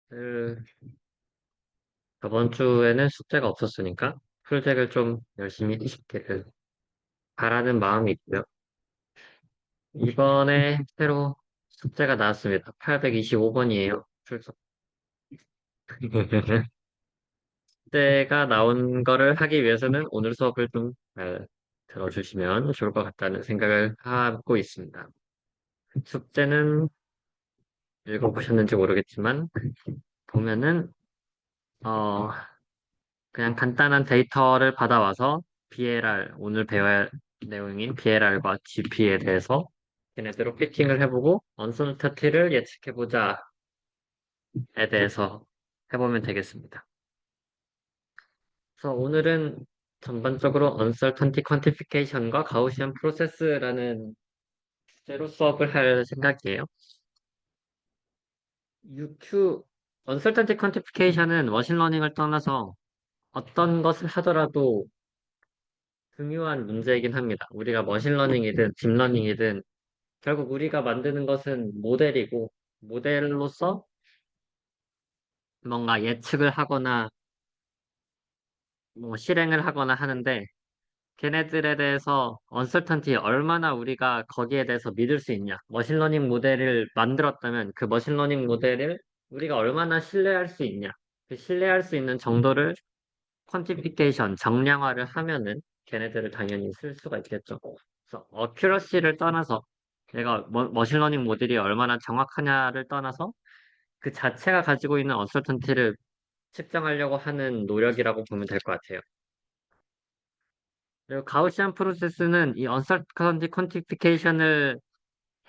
그, 저번 주에는 숙제가 없었으니까 풀책을 좀 열심히 읽기를 바라는 마음이 있고요. 이번에 새로 숙제가 나왔습니다. 825번이에요. 출석. 숙제가 나온 거를 하기 위해서는 오늘 수업을 좀 잘 들어주시면 좋을 것 같다는 생각을 하고 있습니다. 숙제는 읽어보셨는지 모르겠지만 보면은 어, 그냥 간단한 데이터를 받아와서 BLR, 오늘 배워야 할 내용인 BLR과 GP에 대해서 걔네대로 피팅을 해보고 언서터티를 예측해보자에 대해서 해보면 되겠습니다. 그래서 오늘은 전반적으로 Uncertainty Quantification과 Gaussian Process라는 주제로 수업을 할 생각이에요. UQ, Uncertainty Quantification은 머신러닝을 떠나서 어떤 것을 하더라도 중요한 문제이긴 합니다. 우리가 머신러닝이든 딥러닝이든 결국 우리가 만드는 것은 모델이고 모델로서 뭔가 예측을 하거나 뭐 실행을 하거나 하는데 걔네들에 대해서 언설턴티 얼마나 우리가 거기에 대해서 믿을 수 있냐. 머신러닝 모델을 만들었다면 그 머신러닝 모델을 우리가 얼마나 신뢰할 수 있냐. 그 신뢰할 수 있는 정도를 퀀티피케이션, 정량화를 하면은 걔네들을 당연히 쓸 수가 있겠죠. 그래서 어큐러시를 떠나서 내가 머신러닝 모델이 얼마나 정확하냐를 떠나서 그 자체가 가지고 있는 언설턴티를 측정하려고 하는 노력이라고 보면 될 것 같아요. 그리고 가우시안 프로세스는 이 언설턴티 퀀티피케이션을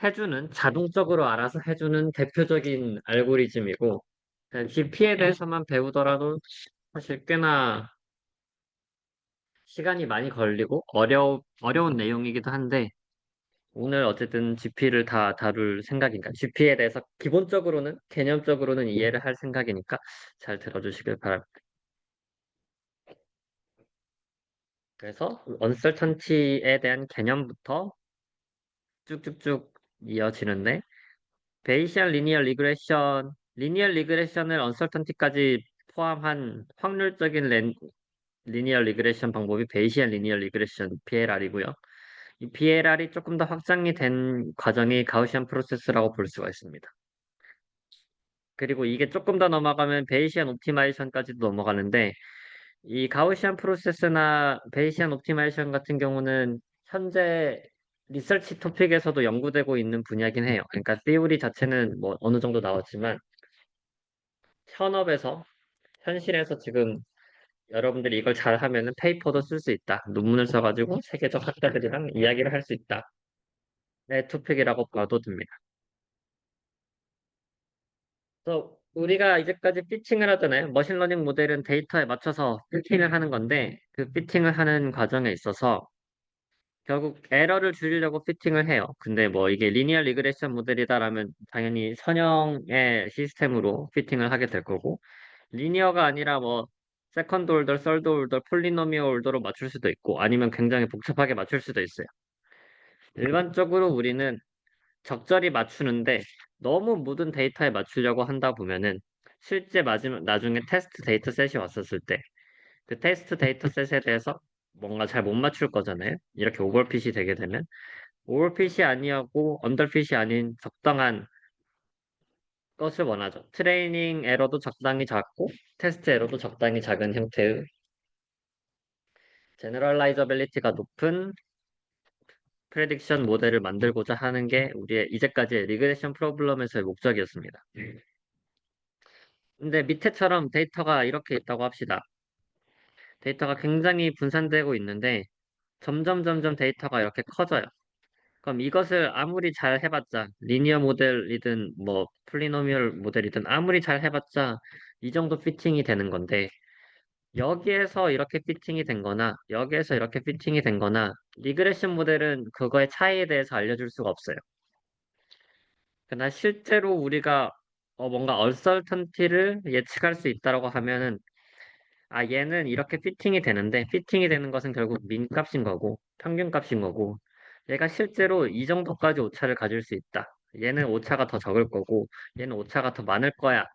해주는, 자동적으로 알아서 해주는 대표적인 알고리즘이고, GP에 대해서만 배우더라도 사실 꽤나 시간이 많이 걸리고 어려운 내용이기도 한데, 오늘 어쨌든 GP를 다 다룰 생각이니까, GP에 대해서 기본적으로는, 개념적으로는 이해를 할 생각이니까 잘 들어주시길 바랍니다. 그래서 언설턴티에 대한 개념부터 쭉쭉쭉 이어지는데, 베이시안 리니어 리그레션을 언설턴티까지 포함한 확률적인 리니어 리그레션 방법이 베이시안 리니어 리그레션 BLR이고요. 이 BLR이 조금 더 확장이 된 과정이 가우시안 프로세스라고 볼 수가 있습니다. 그리고 이게 조금 더 넘어가면 베이시안 옵티마이션까지도 넘어가는데 이 가우시안 프로세스나 베이시안 옵티마이션 같은 경우는 현재 리서치 토픽에서도 연구되고 있는 분야긴 해요. 그러니까 theory 자체는 뭐 어느 정도 나왔지만 현업에서 현실에서 지금 여러분들이 이걸 잘 하면은 페이퍼도 쓸 수 있다. 논문을 써가지고 세계적 학자들이랑 이야기를 할 수 있다. 네, 토픽이라고 봐도 됩니다. 그래서 우리가 이제까지 피칭을 하잖아요. 머신러닝 모델은 데이터에 맞춰서 피팅을 하는 건데 그 피팅을 하는 과정에 있어서 결국 에러를 줄이려고 피팅을 해요. 근데 뭐 이게 리니어 리그레션 모델이다라면 당연히 선형의 시스템으로 피팅을 하게 될 거고 리니어가 아니라 뭐 세컨드 올더, 서드 올더, 폴리노미얼 올더로 맞출 수도 있고 아니면 굉장히 복잡하게 맞출 수도 있어요. 일반적으로 우리는 적절히 맞추는데 너무 모든 데이터에 맞추려고 한다 보면은 실제 마지막 나중에 테스트 데이터 셋이 왔었을 때 그 테스트 데이터 셋에 대해서 뭔가 잘 못 맞출 거잖아요. 이렇게 오버핏이 되게 되면 오버핏이 아니하고 언더핏이 아닌 적당한 것을 원하죠. 트레이닝 에러도 적당히 작고 테스트 에러도 적당히 작은 형태의 제너럴라이저빌리티가 높은 프레딕션 모델을 만들고자 하는 게 우리의 이제까지의 리그레션 프로블럼에서의 목적이었습니다. 근데 밑에처럼 데이터가 이렇게 있다고 합시다. 데이터가 굉장히 분산되고 있는데 점점 데이터가 이렇게 커져요. 그럼 이것을 아무리 잘 해봤자 리니어 모델이든 뭐 폴리노미얼 모델이든 아무리 잘 해봤자 이 정도 피팅이 되는 건데 여기에서 이렇게 피팅이 된 거나 여기에서 이렇게 피팅이 된 거나 리그레션 모델은 그거의 차이에 대해서 알려줄 수가 없어요. 그러나 실제로 우리가 뭔가 얼설턴티를 예측할 수 있다라고 하면은 아 얘는 이렇게 피팅이 되는데 피팅이 되는 것은 결국 민 값인 거고 평균 값인 거고 얘가 실제로 이 정도까지 오차를 가질 수 있다. 얘는 오차가 더 적을 거고 얘는 오차가 더 많을 거야.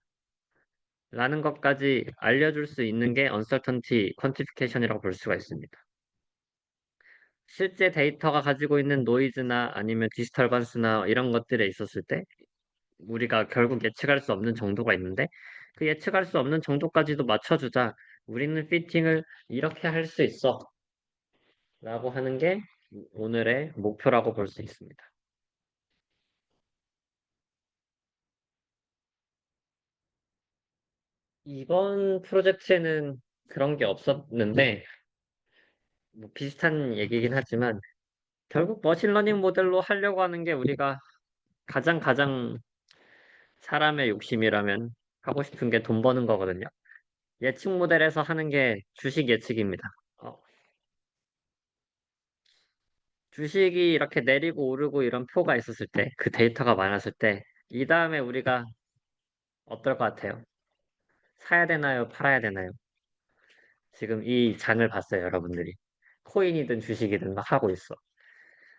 라는 것까지 알려줄 수 있는 게 uncertainty quantification이라고 볼 수가 있습니다. 실제 데이터가 가지고 있는 노이즈나 아니면 디스터번스나 이런 것들에 있었을 때 우리가 결국 예측할 수 없는 정도가 있는데 그 예측할 수 없는 정도까지도 맞춰주자. 우리는 피팅을 이렇게 할 수 있어. 라고 하는 게 오늘의 목표라고 볼 수 있습니다. 이번 프로젝트에는 그런 게 없었는데 뭐 비슷한 얘기긴 하지만 결국 머신러닝 모델로 하려고 하는 게 우리가 가장 사람의 욕심이라면 하고 싶은 게 돈 버는 거거든요. 예측 모델에서 하는 게 주식 예측입니다. 어, 주식이 이렇게 내리고 오르고 이런 표가 있었을 때, 그 데이터가 많았을 때, 이 다음에 우리가 어떨 것 같아요? 사야 되나요? 팔아야 되나요? 지금 이 장을 봤어요, 여러분들이. 코인이든 주식이든 막 하고 있어.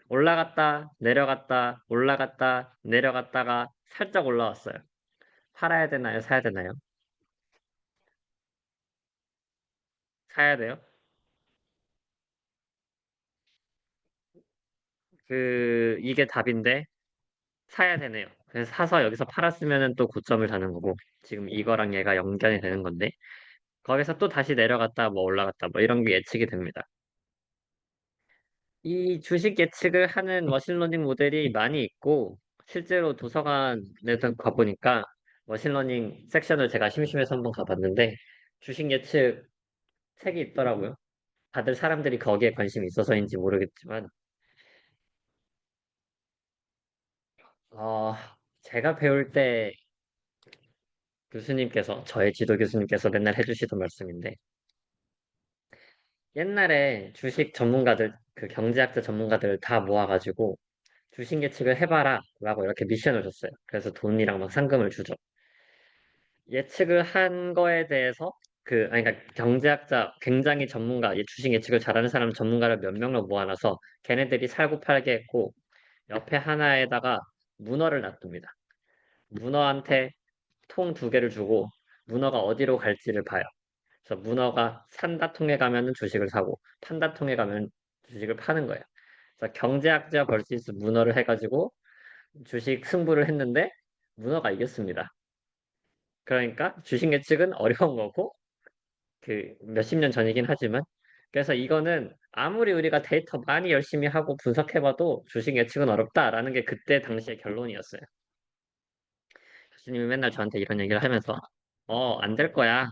올라갔다, 내려갔다, 올라갔다, 내려갔다가 살짝 올라왔어요. 팔아야 되나요? 사야 되나요? 사야 돼요? 이게 답인데, 사야 되네요. 그래서 사서 여기서 팔았으면 또 고점을 다는 거고, 지금 이거랑 얘가 연관이 되는 건데, 거기서 또 다시 내려갔다, 뭐 올라갔다, 뭐 이런 게 예측이 됩니다. 이 주식 예측을 하는 머신러닝 모델이 많이 있고, 실제로 도서관에서 가보니까 머신러닝 섹션을 제가 심심해서 한번 가봤는데, 주식 예측 책이 있더라고요. 다들 사람들이 거기에 관심이 있어서인지 모르겠지만, 어, 제가 배울 때 교수님께서, 저의 지도 교수님께서 맨날 해주시던 말씀인데, 옛날에 주식 전문가들, 그 경제학자 전문가들 다 모아가지고 주식 예측을 해봐라 라고 이렇게 미션을 줬어요. 그래서 돈이랑 막 상금을 주죠. 예측을 한 거에 대해서 그러니까 경제학자 굉장히 전문가, 주식 예측을 잘하는 사람 전문가를 몇 명을 모아놔서 걔네들이 살고 팔게 했고 옆에 하나에다가 문어를 놔둡니다. 문어한테 통 두 개를 주고 문어가 어디로 갈지를 봐요. 그래서 문어가 산다 통에 가면은 주식을 사고 판다 통에 가면 주식을 파는 거예요. 그래서 경제학자 벌시스 문어를 해가지고 주식 승부를 했는데 문어가 이겼습니다. 그러니까 주식 예측은 어려운 거고 그 몇십 년 전이긴 하지만 그래서 이거는 아무리 우리가 데이터 많이 열심히 하고 분석해봐도 주식 예측은 어렵다라는 게 그때 당시의 결론이었어요. 교수님이 맨날 저한테 이런 얘기를 하면서 안 될 거야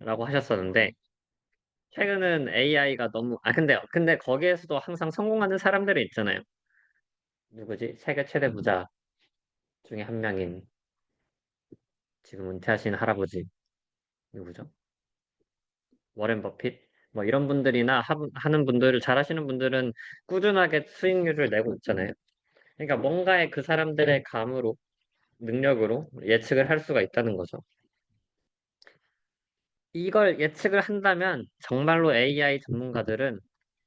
라고 하셨었는데 최근은 AI가 너무 근데 거기에서도 항상 성공하는 사람들이 있잖아요. 누구지? 세계 최대 부자 중에 한 명인 지금 은퇴하신 할아버지 누구죠? 워렌 버핏? 뭐 이런 분들이나 하는 분들, 잘하시는 분들은 꾸준하게 수익률을 내고 있잖아요. 그러니까 뭔가의 그 사람들의 감으로, 능력으로 예측을 할 수가 있다는 거죠. 이걸 예측을 한다면 정말로 AI 전문가들은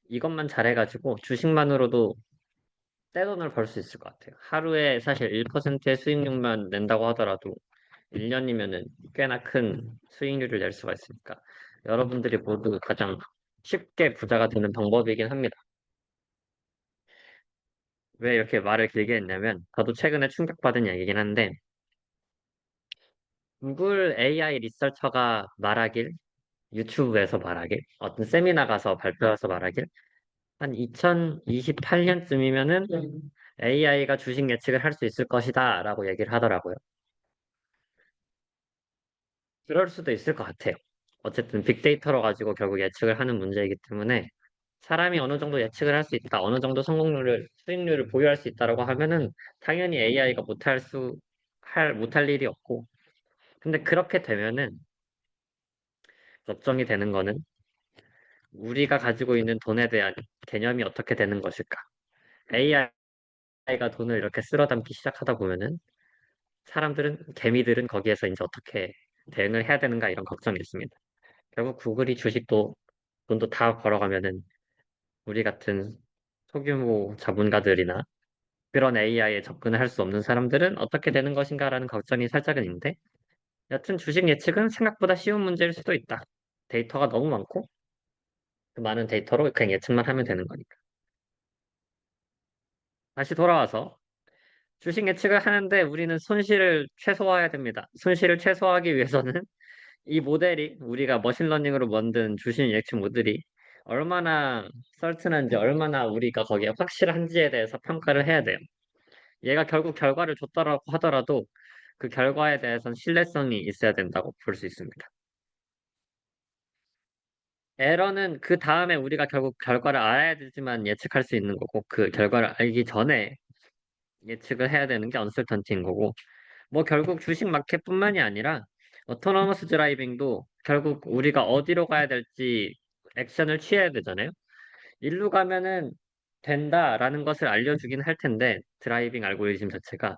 이것만 잘해가지고 주식만으로도 떼돈을 벌 수 있을 것 같아요. 하루에 사실 1%의 수익률만 낸다고 하더라도 1년이면은 꽤나 큰 수익률을 낼 수가 있으니까 여러분들이 모두 가장 쉽게 부자가 되는 방법이긴 합니다. 왜 이렇게 말을 길게 했냐면 저도 최근에 충격받은 얘기긴 한데 구글 AI 리서처가 말하길 유튜브에서 말하길 어떤 세미나 가서 발표해서 말하길 한 2028년쯤이면은 AI가 주식 예측을 할 수 있을 것이다 라고 얘기를 하더라고요. 그럴 수도 있을 것 같아요. 어쨌든 빅데이터로 가지고 결국 예측을 하는 문제이기 때문에 사람이 어느 정도 예측을 할 수 있다, 어느 정도 수익률을 보유할 수 있다라고 하면은 당연히 AI가 못할 일이 없고. 근데 그렇게 되면은 걱정이 되는 거는 우리가 가지고 있는 돈에 대한 개념이 어떻게 되는 것일까? AI가 돈을 이렇게 쓸어 담기 시작하다 보면은 개미들은 거기에서 이제 어떻게 대응을 해야 되는가 이런 걱정이 있습니다. 결국 구글이 주식도 돈도 다 벌어가면은 우리 같은 소규모 자본가들이나 그런 AI에 접근을 할 수 없는 사람들은 어떻게 되는 것인가라는 걱정이 살짝은 있는데 여튼 주식 예측은 생각보다 쉬운 문제일 수도 있다. 데이터가 너무 많고 그 많은 데이터로 그냥 예측만 하면 되는 거니까. 다시 돌아와서 주식 예측을 하는데 우리는 손실을 최소화해야 됩니다. 손실을 최소화하기 위해서는 이 모델이 우리가 머신러닝으로 만든 주식 예측 모델이 얼마나 썰튼한지 얼마나 우리가 거기에 확실한지에 대해서 평가를 해야 돼요. 얘가 결국 결과를 줬더라고 하더라도 그 결과에 대해서는 신뢰성이 있어야 된다고 볼 수 있습니다. 에러는 그 다음에 우리가 결국 결과를 알아야 되지만 예측할 수 있는 거고 그 결과를 알기 전에 예측을 해야 되는 게 언설턴티인 거고 뭐 결국 주식 마켓뿐만이 아니라 오토노머스 드라이빙도 결국 우리가 어디로 가야 될지 액션을 취해야 되잖아요. 일로 가면은 된다라는 것을 알려주긴 할 텐데 드라이빙 알고리즘 자체가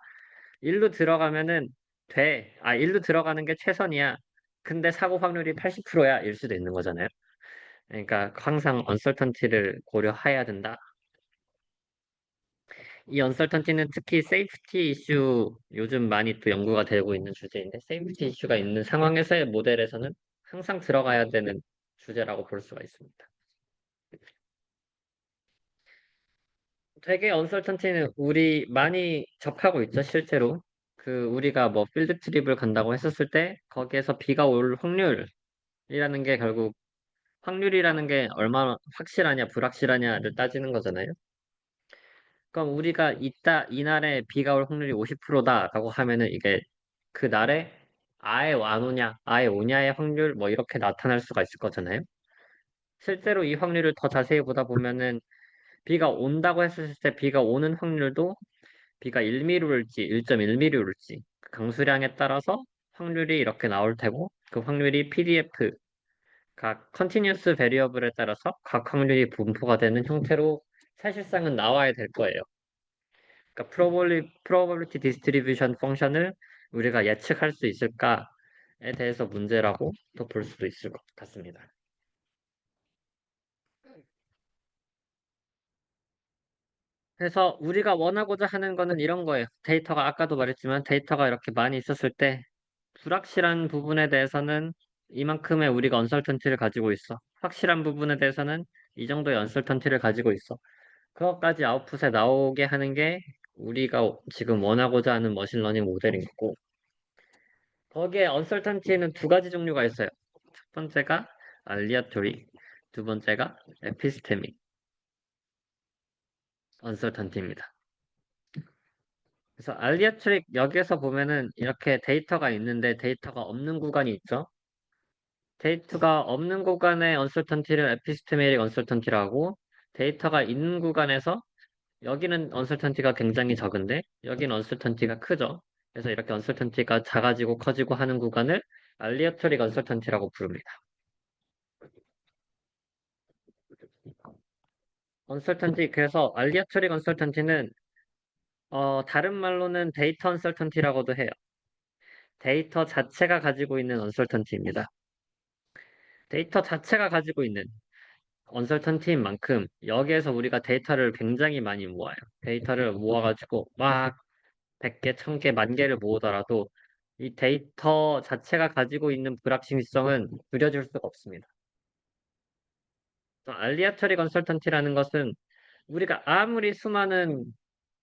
일로 들어가면은 돼. 아, 일로 들어가는 게 최선이야. 근데 사고 확률이 80%야 일 수도 있는 거잖아요. 그러니까 항상 언설턴티를 고려해야 된다. 이 언설턴티는 특히 세이프티 이슈 요즘 많이 또 연구가 되고 있는 주제인데 세이프티 이슈가 있는 상황에서의 모델에서는 항상 들어가야 되는 주제라고 볼 수가 있습니다. 되게 언설턴티는 우리 많이 접하고 있죠, 실제로. 그 우리가 뭐 필드 트립을 간다고 했었을 때 거기에서 비가 올 확률이라는 게 결국 확률이라는 게 얼마나 확실하냐 불확실하냐를 따지는 거잖아요. 그럼 우리가 이날에 비가 올 확률이 50%다라고 하면은 이게 그 날에 아예 안 오냐, 아예 오냐의 확률 뭐 이렇게 나타날 수가 있을 거잖아요. 실제로 이 확률을 더 자세히 보다 보면은 비가 온다고 했을 때 비가 오는 확률도 비가 1mm로 올지 1.1mm로 올지 그 강수량에 따라서 확률이 이렇게 나올 테고 그 확률이 PDF 각 컨티뉴어스 베리어블에 따라서 각 확률이 분포가 되는 형태로 사실상은 나와야 될 거예요. 그러니까 probability distribution 펑션을 우리가 예측할 수 있을까에 대해서 문제라고 또 볼 수도 있을 것 같습니다. 그래서 우리가 원하고자 하는 거는 이런 거예요. 데이터가 아까도 말했지만 데이터가 이렇게 많이 있었을 때 불확실한 부분에 대해서는 이만큼의 우리가 언설턴티를 가지고 있어. 확실한 부분에 대해서는 이 정도의 언설턴티를 가지고 있어. 그것까지 아웃풋에 나오게 하는 게 우리가 지금 원하고자 하는 머신러닝 모델인 거고 거기에 언설턴티는 두 가지 종류가 있어요. 첫 번째가 알리아토리, 두 번째가 에피스테믹 언설턴티입니다. 그래서 알리아토릭 여기에서 보면은 이렇게 데이터가 있는데 데이터가 없는 구간이 있죠. 데이터가 없는 구간의 언설턴티를 에피스테메릭 언설턴티라고 데이터가 있는 구간에서 여기는 언설턴티가 굉장히 적은데 여기는 언설턴티가 크죠. 그래서 이렇게 언설턴티가 작아지고 커지고 하는 구간을 알리아토릭 언설턴티라고 부릅니다. 언설턴티 그래서 알리아토릭 언설턴티는 다른 말로는 데이터 언설턴티라고도 해요. 데이터 자체가 가지고 있는 언설턴티입니다. 데이터 자체가 가지고 있는 언설턴티인 만큼 여기에서 우리가 데이터를 굉장히 많이 모아요. 데이터를 모아가지고 막 100개, 1000개, 만 개를 모으더라도 이 데이터 자체가 가지고 있는 불확실성은 줄여줄 수가 없습니다. 알리아토리 컨설턴티라는 것은 우리가 아무리 수많은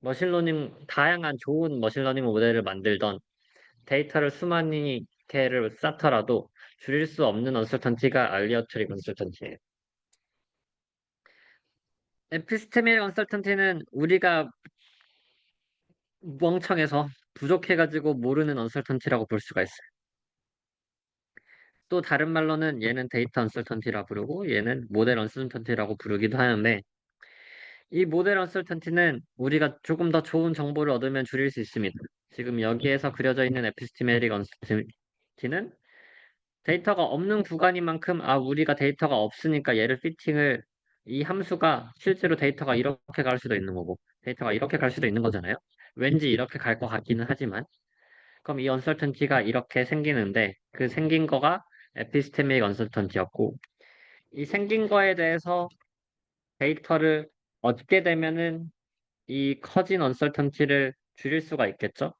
머신러닝, 다양한 좋은 머신러닝 모델을 만들던 데이터를 수많이 개를 쌓더라도 줄일 수 없는 언설턴티가 알리아토리 컨설턴티예요. 에피스테미क 언설턴티는 우리가 멍청해서 부족해가지고 모르는 언설턴티라고 볼 수가 있어요. 또 다른 말로는 얘는 데이터 언설턴티라 부르고 얘는 모델 언설턴티라고 부르기도 하는데 이 모델 언설턴티는 우리가 조금 더 좋은 정보를 얻으면 줄일 수 있습니다. 지금 여기에서 그려져 있는 에피스테메릭 언설턴티는 데이터가 없는 구간인 만큼 우리가 데이터가 없으니까 얘를 피팅을 이 함수가 실제로 데이터가 이렇게 갈 수도 있는 거고 데이터가 이렇게 갈 수도 있는 거잖아요. 왠지 이렇게 갈 것 같기는 하지만 그럼 이 언설턴티가 이렇게 생기는데 그 생긴 거가 에피스테믹 언설턴티였고 이 생긴 거에 대해서 데이터를 얻게 되면은 이 커진 언설턴티를 줄일 수가 있겠죠.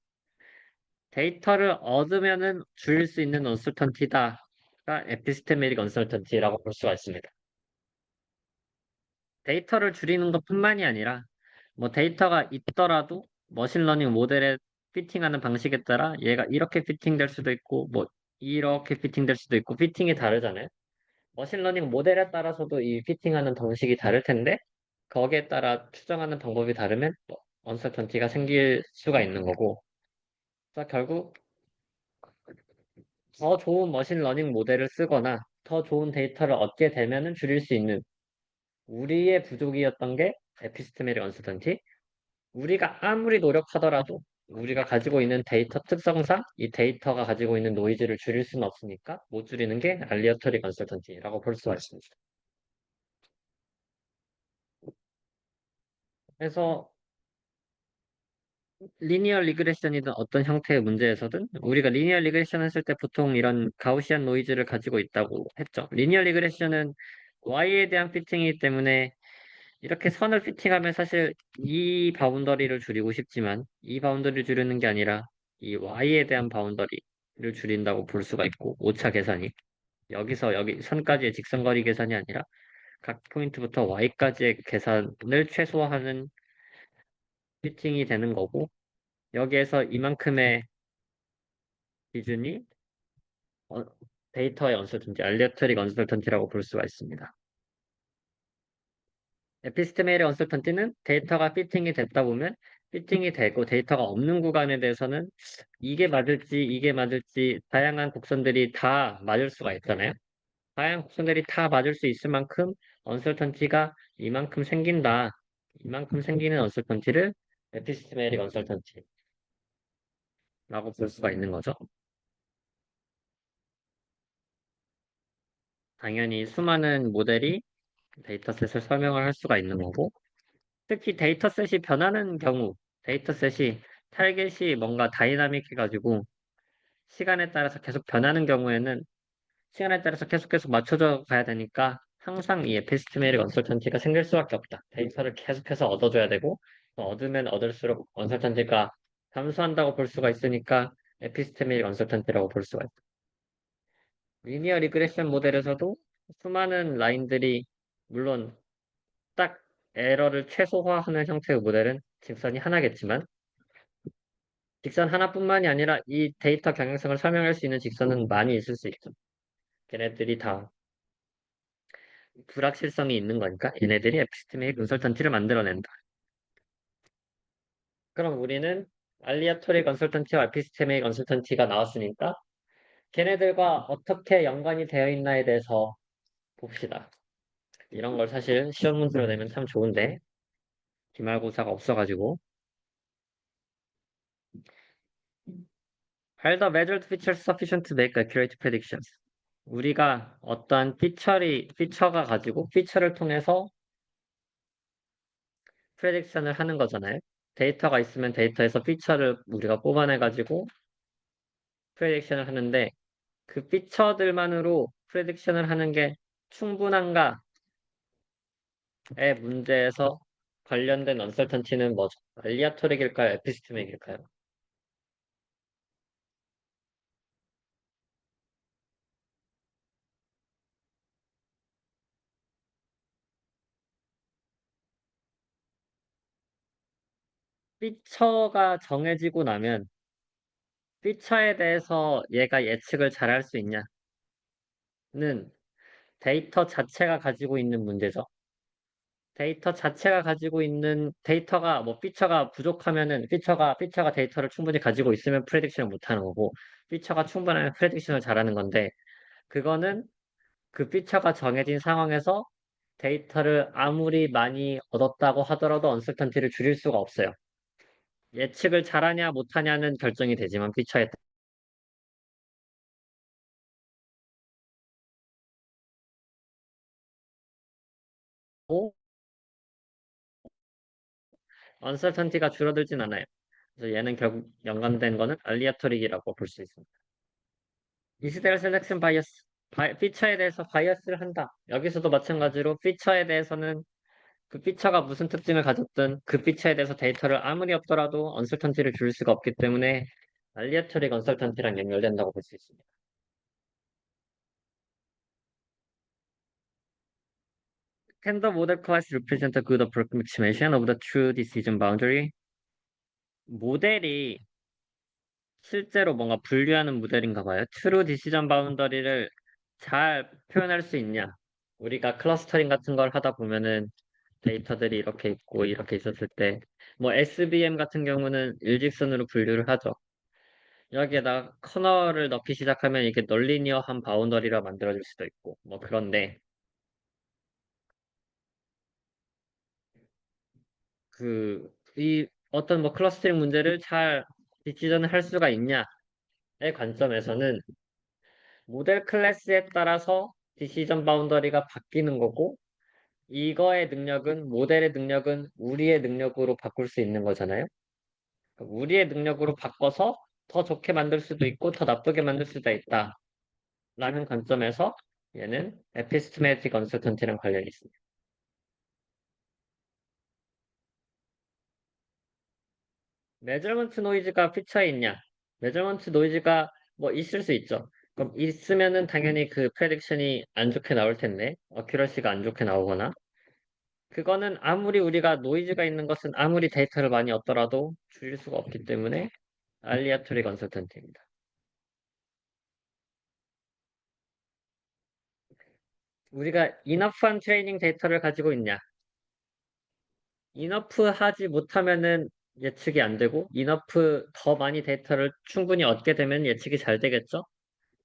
데이터를 얻으면은 줄일 수 있는 언설턴티다가 에피스테메릭 언설턴티라고 볼 수가 있습니다. 데이터를 줄이는 것뿐만이 아니라 뭐 데이터가 있더라도 머신러닝 모델에 피팅하는 방식에 따라 얘가 이렇게 피팅될 수도 있고 뭐 이렇게 피팅될 수도 있고 피팅이 다르잖아요. 머신러닝 모델에 따라서도 이 피팅하는 방식이 다를 텐데 거기에 따라 추정하는 방법이 다르면 뭐 언설턴티가 생길 수가 있는 거고 그래서 결국 더 좋은 머신러닝 모델을 쓰거나 더 좋은 데이터를 얻게 되면은 줄일 수 있는 우리의 부족이었던 게 에피스테메릭 언설턴티 우리가 아무리 노력하더라도 우리가 가지고 있는 데이터 특성상 이 데이터가 가지고 있는 노이즈를 줄일 수는 없으니까 못 줄이는 게 알리어터리 컨설턴티라고 볼 수가 있습니다. 그래서 리니어 리그레션이든 어떤 형태의 문제에서든 우리가 리니어 리그레션 했을 때 보통 이런 가우시안 노이즈를 가지고 있다고 했죠. 리니어 리그레션은 y에 대한 피팅이기 때문에 이렇게 선을 피팅하면 사실 이 바운더리를 줄이고 싶지만 이 바운더리를 줄이는 게 아니라 이 y에 대한 바운더리를 줄인다고 볼 수가 있고 오차 계산이 여기서 여기 선까지의 직선거리 계산이 아니라 각 포인트부터 y까지의 계산을 최소화하는 피팅이 되는 거고 여기에서 이만큼의 기준이 어, 데이터의 언설턴티, 알리어터릭 언설턴티라고 볼 수가 있습니다. 에피스테메이의 언설턴티는 데이터가 피팅이 됐다 보면 피팅이 되고 데이터가 없는 구간에 대해서는 이게 맞을지 다양한 곡선들이 다 맞을 수가 있잖아요. 다양한 곡선들이 다 맞을 수 있을 만큼 언설턴티가 이만큼 생긴다. 이만큼 생기는 언설턴티를 에피스테메릭 언설턴티라고 볼 수가 있는 거죠. 당연히 수많은 모델이 데이터셋을 설명을 할 수가 있는 거고 특히 데이터셋이 변하는 경우 데이터셋이 타겟이 뭔가 다이나믹해가지고 시간에 따라서 계속 변하는 경우에는 시간에 따라서 계속 맞춰져 가야 되니까 항상 이 에피스테메릭 언설턴티가 생길 수밖에 없다. 데이터를 계속해서 얻어줘야 되고 얻으면 얻을수록 언설턴티가 감소한다고 볼 수가 있으니까 에피스테메릭 언설턴티라고 볼 수가 있다. 리니어 리그레션 모델에서도 수많은 라인들이 물론 딱 에러를 최소화하는 형태의 모델은 직선이 하나겠지만 직선 하나뿐만이 아니라 이 데이터 경향성을 설명할 수 있는 직선은 많이 있을 수 있죠. 걔네들이 다 불확실성이 있는 거니까 얘네들이 에피스테믹 컨설턴티를 만들어낸다. 그럼 우리는 알리아토리 컨설턴티와 에피스테믹 컨설턴티가 나왔으니까 걔네들과 어떻게 연관이 되어 있나에 대해서 봅시다. 이런 걸 사실 시험 문제로 내면 참 좋은데 기말고사가 없어가지고 Are the measured features sufficient to make accurate predictions? 우리가 어떠한 피처가 가지고 피처를 통해서 프레딕션을 하는 거잖아요. 데이터가 있으면 데이터에서 피처를 우리가 뽑아내가지고 프레딕션을 하는데 그 피처들만으로 프레딕션을 하는 게 충분한가의 문제에서 관련된 언설턴티는 뭐죠? 알리아토릭일까요? 에피스테믹일까요? 피처가 정해지고 나면 피처에 대해서 얘가 예측을 잘할 수 있냐는 데이터 자체가 가지고 있는 문제죠. 데이터 자체가 가지고 있는 데이터가 뭐 피처가 부족하면은 피처가 데이터를 충분히 가지고 있으면 프레딕션을 못 하는 거고 피처가 충분하면 프레딕션을 잘하는 건데 그거는 그 피처가 정해진 상황에서 데이터를 아무리 많이 얻었다고 하더라도 언설턴티를 줄일 수가 없어요. 예측을 잘하냐 못하냐는 결정이 되지만 피처에 따고 언설턴티가 줄어들진 않아요. 그래서 얘는 결국 연관된 거는 알리아토릭이라고 볼 수 있습니다. 이시대로 셀렉션 바이어스. 피처에 대해서 바이어스를 한다. 여기서도 마찬가지로 피처에 대해서는 그 피처가 무슨 특징을 가졌든 그 피처에 대해서 데이터를 아무리 없더라도 언설턴티를 줄 수가 없기 때문에 알리아토리 건설턴트랑 연결된다고 볼 수 있습니다. Can the model class represent a good approximation of the true decision boundary? 모델이 실제로 뭔가 분류하는 모델인가 봐요. True decision boundary를 잘 표현할 수 있냐? 우리가 클러스터링 같은 걸 하다 보면은 데이터들이 이렇게 있고 이렇게 있었을 때, 뭐 SVM 같은 경우는 일직선으로 분류를 하죠. 여기에다 커널을 넣기 시작하면 이게 널리니어한 바운더리라 만들어질 수도 있고, 뭐 그런데 이 어떤 뭐 클러스터링 문제를 잘 디시전을 할 수가 있냐의 관점에서는 모델 클래스에 따라서 디시전 바운더리가 바뀌는 거고, 이거의 능력은, 모델의 능력은 우리의 능력으로 바꿀 수 있는 거잖아요. 그러니까 우리의 능력으로 바꿔서 더 좋게 만들 수도 있고 더 나쁘게 만들 수도 있다. 라는 관점에서 얘는 에피스테메틱 언서턴티랑 관련이 있습니다. 메저먼트 노이즈가 피처에 있냐? 메저먼트 노이즈가 뭐 있을 수 있죠. 그럼 있으면은 당연히 그 프레딕션이 안 좋게 나올 텐데, 어큐러시가 안 좋게 나오거나, 그거는 아무리 우리가 노이즈가 있는 것은 아무리 데이터를 많이 얻더라도 줄일 수가 없기 때문에 알리아토리 건설턴트입니다. 우리가 이너프한 트레이닝 데이터를 가지고 있냐? 이너프 하지 못하면은 예측이 안 되고, 이너프 더 많이 데이터를 충분히 얻게 되면 예측이 잘 되겠죠?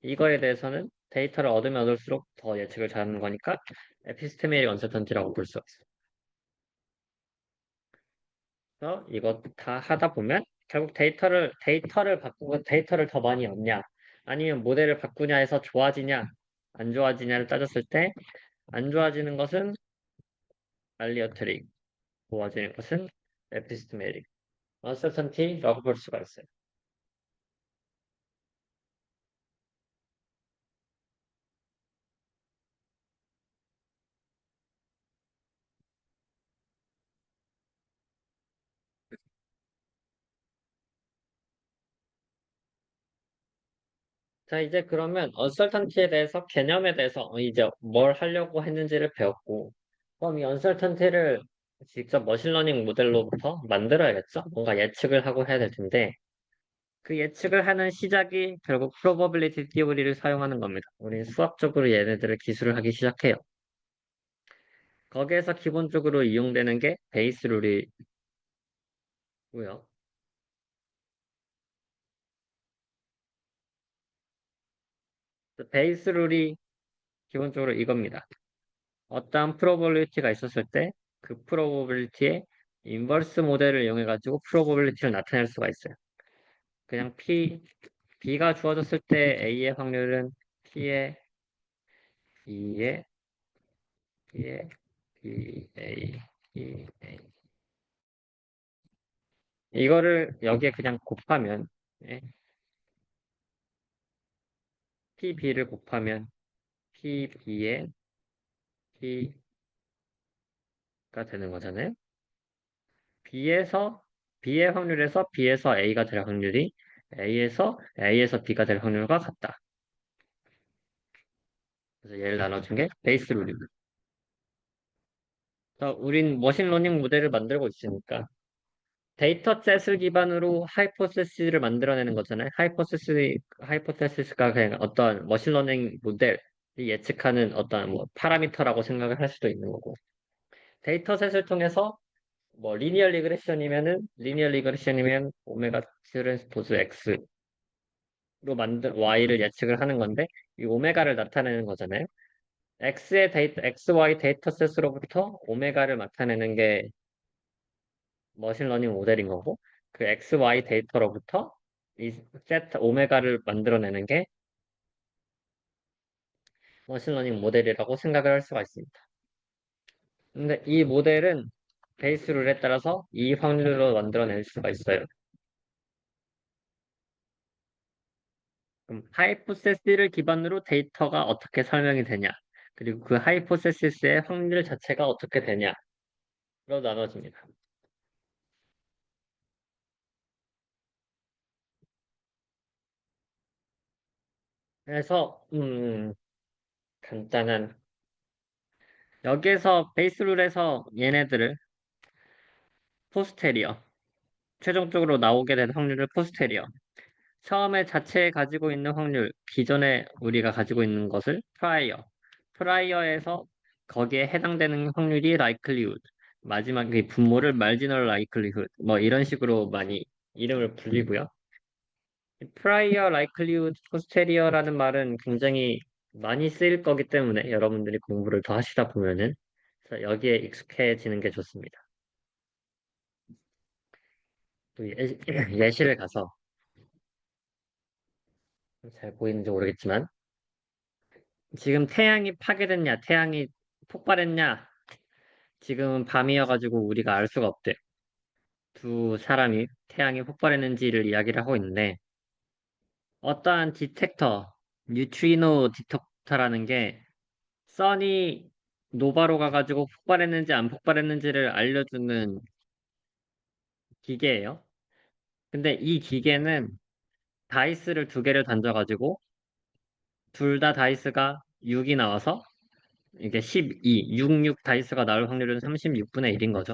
이거에 대해서는 데이터를 얻으면 얻을수록 더 예측을 잘하는 거니까 에피스테메릭 언서턴티라고 볼 수 있어요. 그래서 이거 다 하다 보면 결국 데이터를 바꾸고 데이터를 더 많이 얻냐, 아니면 모델을 바꾸냐 해서 좋아지냐, 안 좋아지냐를 따졌을 때 안 좋아지는 것은 알리어트릭, 좋아지는 것은 에피스테메릭 언서턴티라고 볼 수가 있어요. 자, 이제 그러면 언설턴티에 대해서 개념에 대해서 이제 뭘 하려고 했는지를 배웠고, 그럼 이 언설턴티를 직접 머신러닝 모델로부터 만들어야겠죠? 뭔가 예측을 하고 해야 될 텐데, 그 예측을 하는 시작이 결국 probability theory를 사용하는 겁니다. 우리는 수학적으로 얘네들을 기술을 하기 시작해요. 거기에서 기본적으로 이용되는 게 베이스 룰이고요. 베이스 룰이 기본적으로 이겁니다. 어떠한 프로버빌리티가 있었을 때 그 프로버빌리티의 인버스 모델을 이용해 가지고 프로버빌리티를 나타낼 수가 있어요. 그냥 B가 주어졌을 때 A의 확률은 P의 B의 B의 BA BA 이거를 여기에 그냥 곱하면 예, PB를 곱하면 PB의 B가 되는 거잖아요. B에서 B의 확률에서 B에서 A가 될 확률이 A에서 B가 될 확률과 같다. 그래서 얘를 나눠준 게 베이스 룰입니다. 우린 머신러닝 모델을 만들고 있으니까 데이터셋을 기반으로 하이포테시스를 만들어내는 거잖아요. 하이포테시스가 그냥 어떤 머신러닝 모델이 예측하는 어떤 뭐 파라미터라고 생각을 할 수도 있는 거고, 데이터셋을 통해서 뭐 리니어 리그레션이면 오메가 트랜스포즈 X로 만든 Y를 예측을 하는 건데 이 오메가를 나타내는 거잖아요. XY 데이터셋으로부터 오메가를 나타내는 게 머신러닝 모델인 거고, 그 XY 데이터로부터 이 세트 오메가를 만들어내는 게 머신러닝 모델이라고 생각을 할 수가 있습니다. 근데 이 모델은 베이스 룰에 따라서 이 확률로 만들어낼 수가 있어요. 그럼 하이포세시스를 기반으로 데이터가 어떻게 설명이 되냐, 그리고 그 하이포세시스의 확률 자체가 어떻게 되냐로 나눠집니다. 그래서 간단한 여기에서 베이스룰에서 얘네들을 포스테리어 최종적으로 나오게 된 확률을 포스테리어 처음에 자체에 가지고 있는 확률 기존에 우리가 가지고 있는 것을 프라이어에서 거기에 해당되는 확률이 likelihood 마지막에 분모를 marginal likelihood 뭐 이런 식으로 많이 이름을 불리고요. prior likelihood posterior라는 말은 굉장히 많이 쓰일 거기 때문에 여러분들이 공부를 더 하시다 보면은 그래서 여기에 익숙해지는 게 좋습니다. 또 예시를 가서 잘 보이는지 모르겠지만 지금 태양이 파괴됐냐, 태양이 폭발했냐, 지금은 밤이어가지고 우리가 알 수가 없대요. 두 사람이 태양이 폭발했는지를 이야기를 하고 있는데 어떠한 디텍터, 뉴트리노 디텍터라는 게 선이 노바로 가가지고 폭발했는지 안 폭발했는지를 알려주는 기계예요. 근데 이 기계는 다이스를 두 개를 던져가지고 둘 다 다이스가 6이 나와서 이게 12, 66 다이스가 나올 확률은 36분의 1인 거죠.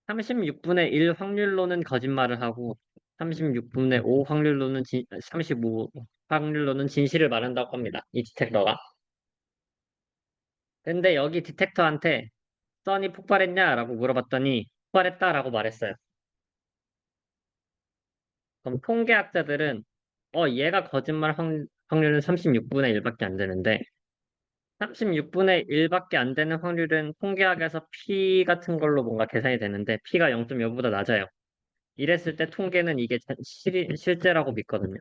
36분의 1 확률로는 거짓말을 하고 36분의 5 확률로는 35 확률로는 진실을 말한다고 합니다. 이 디텍터가. 근데 여기 디텍터한테 선이 폭발했냐라고 물어봤더니 폭발했다라고 말했어요. 그럼 통계학자들은 얘가 거짓말 확률은 36분의 1밖에 안 되는데 36분의 1밖에 안 되는 확률은 통계학에서 P 같은 걸로 뭔가 계산이 되는데 P가 0.5보다 낮아요. 이랬을 때 통계는 이게 실제라고 믿거든요.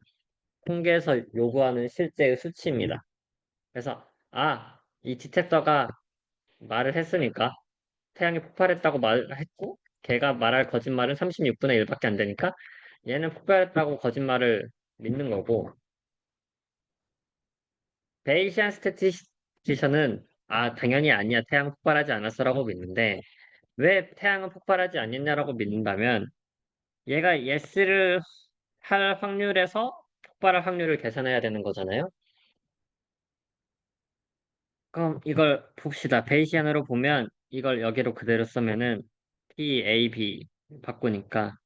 통계에서 요구하는 실제의 수치입니다. 그래서 이 디텍터가 말을 했으니까 태양이 폭발했다고 말했고 걔가 말할 거짓말은 36분의 1밖에 안 되니까 얘는 폭발했다고 거짓말을 믿는 거고 베이시안 스태티스티션은 당연히 아니야 태양 폭발하지 않았어라고 믿는데 왜 태양은 폭발하지 않았냐라고 믿는다면 얘가 예스를 할 확률에서 폭발할 확률을 계산해야 되는 거잖아요. 그럼 이걸 봅시다. 베이시안으로 보면 이걸 여기로 그대로 쓰면은 P, A, B 바꾸니까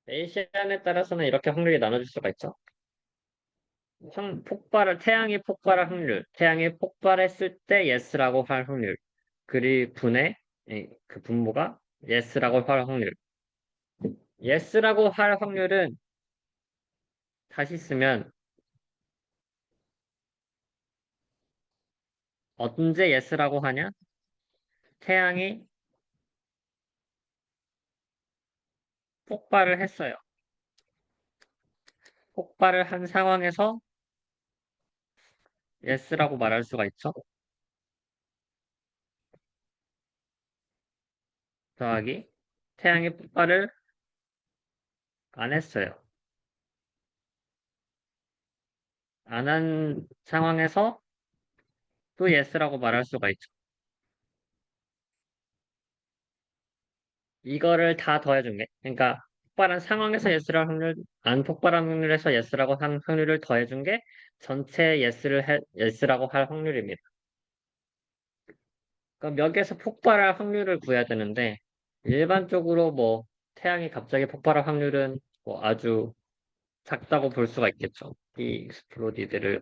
베이시안에 따라서는 이렇게 확률이 나눠질 수가 있죠. 태양이 폭발할 확률, 태양이 폭발했을 때 yes라고 할 확률, 그리 분의 그 분모가 yes라고 할 확률. yes라고 할 확률은 다시 쓰면 언제 yes라고 하냐? 태양이 폭발을 했어요. 폭발을 한 상황에서 yes라고 말할 수가 있죠. 더하기 태양이 폭발을 안 했어요. 안 한 상황에서 또 yes라고 말할 수가 있죠. 이거를 다 더해준 게, 그러니까 폭발한 상황에서 yes를 할 확률, 안 폭발한 확률에서 yes라고 한 확률을 더해준 게 전체 yes라고 할 확률입니다. 그럼 여기에서 폭발할 확률을 구해야 되는데 일반적으로 뭐 태양이 갑자기 폭발할 확률은 뭐 아주 작다고 볼 수가 있겠죠. 이 익스플로디드를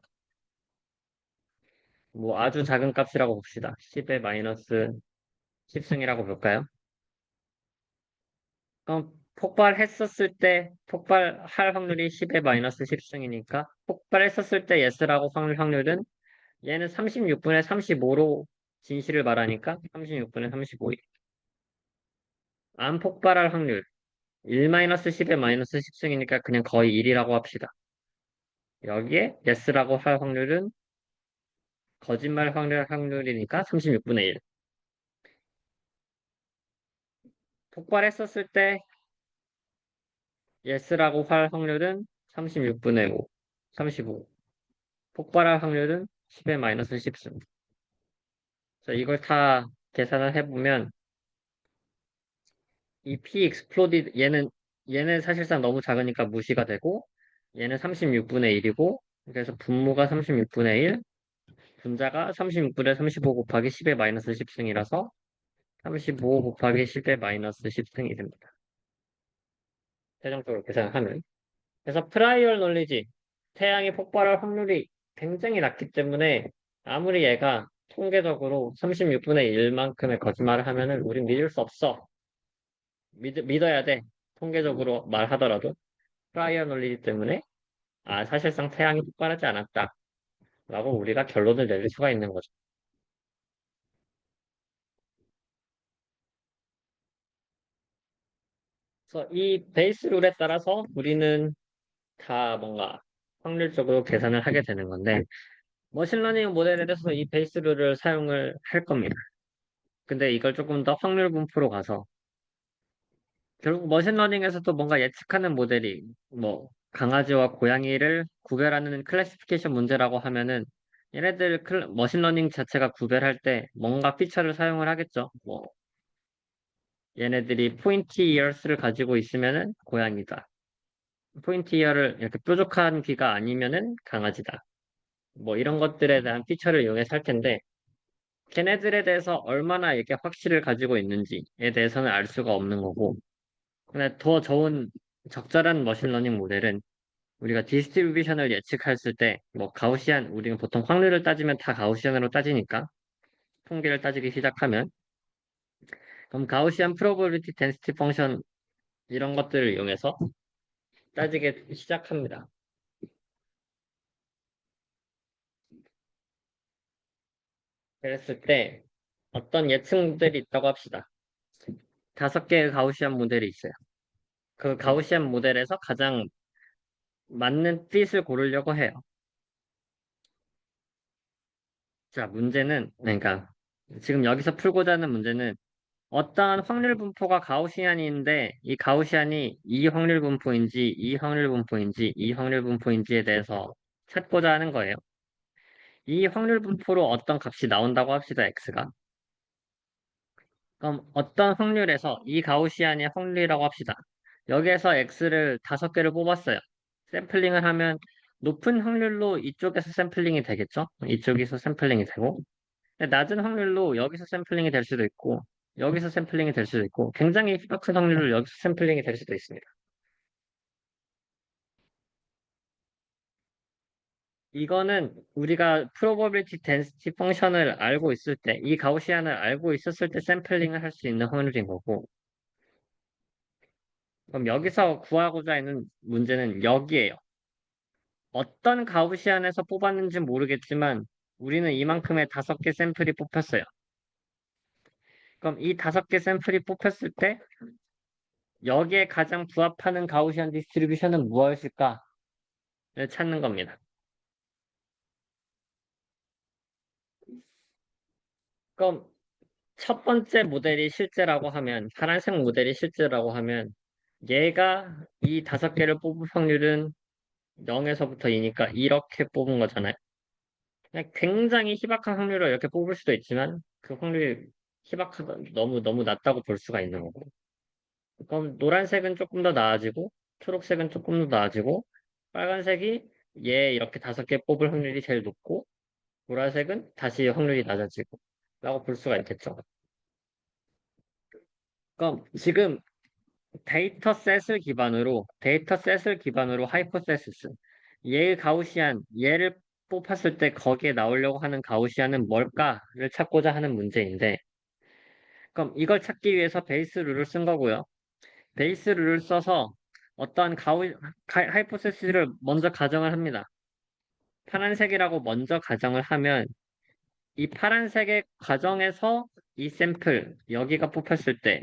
뭐 아주 작은 값이라고 봅시다. 10의 마이너스 10승이라고 볼까요? 그럼 폭발할 확률이 10의 마이너스 10승이니까 폭발했었을 때 yes라고 확률은 얘는 36분의 35로 진실을 말하니까 36분의 35이 안 폭발할 확률 1-10의 마이너스 10승이니까 그냥 거의 1이라고 합시다. 여기에 yes라고 할 확률은 거짓말 확률이니까 36분의 1. 폭발했었을 때 yes라고 할 확률은 36분의 5, 35. 폭발할 확률은 10의 마이너스 10승. 그래서 이걸 다 계산을 해보면 이 P 익스플로디드 얘는 사실상 너무 작으니까 무시가 되고 얘는 36분의 1이고 그래서 분모가 36분의 1, 분자가 36분의 35 곱하기 10의 마이너스 10승이라서 35 곱하기 10의 마이너스 10승이 됩니다. 최종적으로 계산하면. 그래서 프라이얼 놀리지, 태양이 폭발할 확률이 굉장히 낮기 때문에 아무리 얘가 통계적으로 36분의 1만큼의 거짓말을 하면은 우린 믿을 수 없어. 믿어야 돼. 통계적으로 말하더라도. 프라이얼 논리이기 때문에 사실상 태양이 폭발하지 않았다. 라고 우리가 결론을 내릴 수가 있는 거죠. 그래서 이 베이스 룰에 따라서 우리는 다 뭔가 확률적으로 계산을 하게 되는 건데 머신러닝 모델에 대해서 이 베이스 룰을 사용을 할 겁니다. 근데 이걸 조금 더 확률 분포로 가서 결국 머신러닝에서도 뭔가 예측하는 모델이 뭐 강아지와 고양이를 구별하는 클래시피케이션 문제라고 하면은 얘네들 머신러닝 자체가 구별할 때 뭔가 피처를 사용을 하겠죠. 뭐 얘네들이 포인트 이어스를 가지고 있으면은 고양이다. 포인트 이어를 이렇게 뾰족한 귀가 아니면은 강아지다. 뭐 이런 것들에 대한 피처를 이용해서 할 텐데 걔네들에 대해서 얼마나 이렇게 확실을 가지고 있는지에 대해서는 알 수가 없는 거고 근데 더 좋은 적절한 머신러닝 모델은 우리가 디스트리뷰션을 예측했을 때 뭐 가우시안 우리가 보통 확률을 따지면 다 가우시안으로 따지니까 통계를 따지기 시작하면 그럼 가우시안 프로버빌리티 덴시티 펑션 이런 것들을 이용해서 따지게 시작합니다. 그랬을 때 어떤 예측들이 있다고 합시다. 5개의 가우시안 모델이 있어요. 그 가우시안 모델에서 가장 맞는 핏을 고르려고 해요. 자, 문제는, 그러니까, 지금 여기서 풀고자 하는 문제는 어떠한 확률 분포가 가우시안인데, 이 가우시안이 이 확률 분포인지, 이 확률 분포인지, 이 확률 분포인지에 대해서 찾고자 하는 거예요. 이 확률 분포로 어떤 값이 나온다고 합시다, x가. 그럼 어떤 확률에서 이 가우시안의 확률이라고 합시다. 여기에서 x를 5개를 뽑았어요. 샘플링을 하면 높은 확률로 이쪽에서 샘플링이 되겠죠? 이쪽에서 샘플링이 되고. 낮은 확률로 여기서 샘플링이 될 수도 있고, 여기서 샘플링이 될 수도 있고, 굉장히 큰 확률로 여기서 샘플링이 될 수도 있습니다. 이거는 우리가 probability density 펑션을 알고 있을 때, 이 가우시안을 알고 있었을 때 샘플링을 할 수 있는 확률인 거고, 그럼 여기서 구하고자 하는 문제는 여기에요. 어떤 가우시안에서 뽑았는지 모르겠지만, 우리는 이만큼의 5개 샘플이 뽑혔어요. 그럼 이 5개 샘플이 뽑혔을 때, 여기에 가장 부합하는 가우시안 디스트리뷰션은 무엇일까를 찾는 겁니다. 그럼 첫 번째 모델이 실제라고 하면, 파란색 모델이 실제라고 하면, 얘가 이 5개를 뽑을 확률은 0에서부터 2니까 이렇게 뽑은 거잖아요. 그냥 굉장히 희박한 확률로 이렇게 뽑을 수도 있지만, 그 확률이 희박하다, 너무 낮다고 볼 수가 있는 거고. 그럼 노란색은 조금 더 나아지고, 초록색은 조금 더 나아지고, 빨간색이 얘 이렇게 5개 뽑을 확률이 제일 높고, 보라색은 다시 확률이 낮아지고, 라고 볼 수가 있겠죠. 그럼 지금 데이터셋을 기반으로 하이포세시스 얘 가우시안 얘를 뽑았을 때 거기에 나오려고 하는 가우시안은 뭘까를 찾고자 하는 문제인데 그럼 이걸 찾기 위해서 베이스 룰을 쓴 거고요. 베이스 룰을 써서 어떠한 하이포세시스를 먼저 가정을 합니다. 파란색이라고 먼저 가정을 하면 이 파란색의 과정에서 이 샘플, 여기가 뽑혔을 때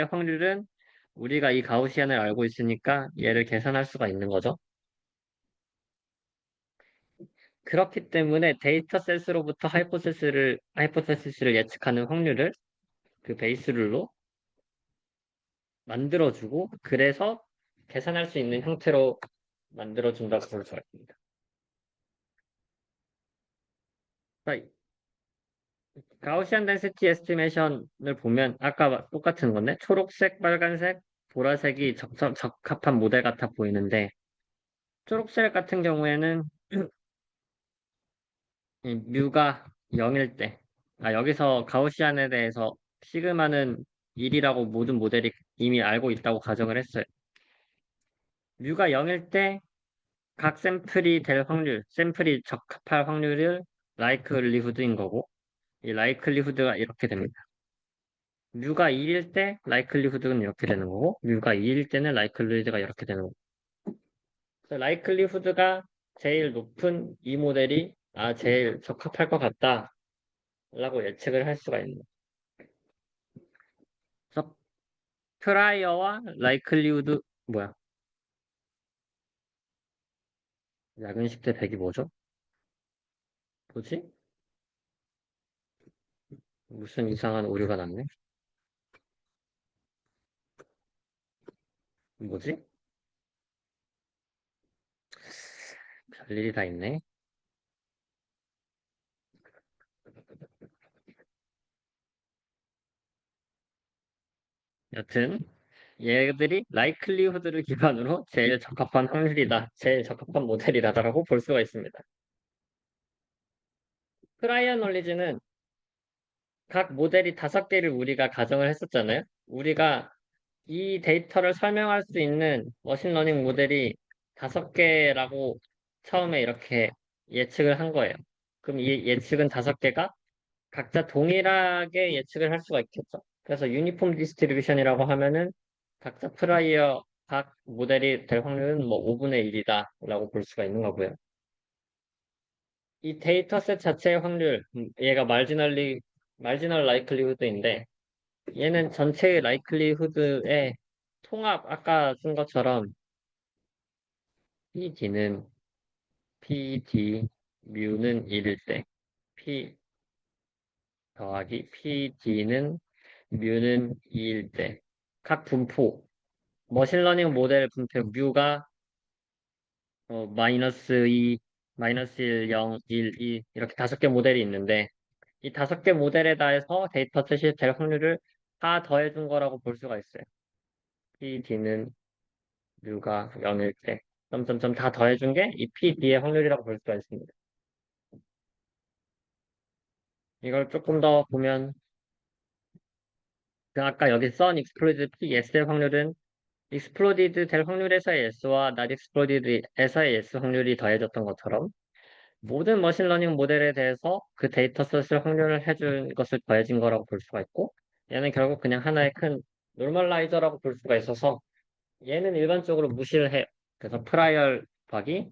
확률은 우리가 이 가우시안을 알고 있으니까 얘를 계산할 수가 있는 거죠. 그렇기 때문에 데이터셋으로부터 하이포테시스를 예측하는 확률을 그 베이스 룰로 만들어주고, 그래서 계산할 수 있는 형태로 만들어준다고 볼 수가 있습니다. 그러니까 가우시안 덴시티 에스티메이션을 보면 아까 똑같은 건데 초록색, 빨간색, 보라색이 적합한 모델 같아 보이는데 초록색 같은 경우에는 이 뮤가 0일 때, 여기서 가우시안에 대해서 시그마는 1이라고 모든 모델이 이미 알고 있다고 가정을 했어요. 뮤가 0일 때 각 샘플이 될 확률, 샘플이 적합할 확률을 라이클리후드인 거고, 이 라이클리후드가 이렇게 됩니다. 뮤가 1일 때 라이클리후드는 이렇게 되는 거고, 뮤가 2일 때는 라이클리후드가 이렇게 되는 거고. 그래서 라이클리후드가 제일 높은 이 모델이 제일 적합할 것 같다라고 예측을 할 수가 있는 거예요. 그래서 프라이어와 라이클리후드 뭐야? 야근식 대 백이 뭐죠? 뭐지? 무슨 이상한 오류가 났네? 뭐지? 별일이 다 있네. 여튼 얘들이 라이클리후드를 기반으로 제일 적합한 확률이다, 제일 적합한 모델이다라고 볼 수가 있습니다. 프라이어 놀리지는 각 모델이 5개를 우리가 가정을 했었잖아요. 우리가 이 데이터를 설명할 수 있는 머신러닝 모델이 5개라고 처음에 이렇게 예측을 한 거예요. 그럼 이 예측은 5개가 각자 동일하게 예측을 할 수가 있겠죠. 그래서 유니폼 디스트리뷰션이라고 하면은 각자 프라이어 각 모델이 될 확률은 뭐 5분의 1이다라고 볼 수가 있는 거고요. 이 데이터셋 자체의 확률, 얘가 마지널 라이클리후드인데 얘는 전체의 라이클리후드의 통합, 아까 쓴 것처럼 PD는 PD 뮤는 1일 때 P 더하기 PD는 뮤는 2일 때 각 분포 머신러닝 모델 분포 뮤가 마이너스 2, 마이너스 1, 0, 1, 2 이렇게 5개 모델이 있는데 이 5개 모델에 대해서 데이터셋이 될 확률을 다 더해준 거라고 볼 수가 있어요. PD는 뮤가 0일 때 점점점 다 더해준 게 이 PD의 확률이라고 볼 수가 있습니다. 이걸 조금 더 보면 그 아까 여기 썬 익스플로디드 PS의 확률은 익스플로디드 될 확률에서의 S와 not 익스플로디드에서의 S 확률이 더해졌던 것처럼 모든 머신러닝 모델에 대해서 그 데이터셋을 확률을 해준 것을 더해진 거라고 볼 수가 있고 얘는 결국 그냥 하나의 큰 노멀라이저라고 볼 수가 있어서 얘는 일반적으로 무시를 해요. 그래서 프라이얼 곱하기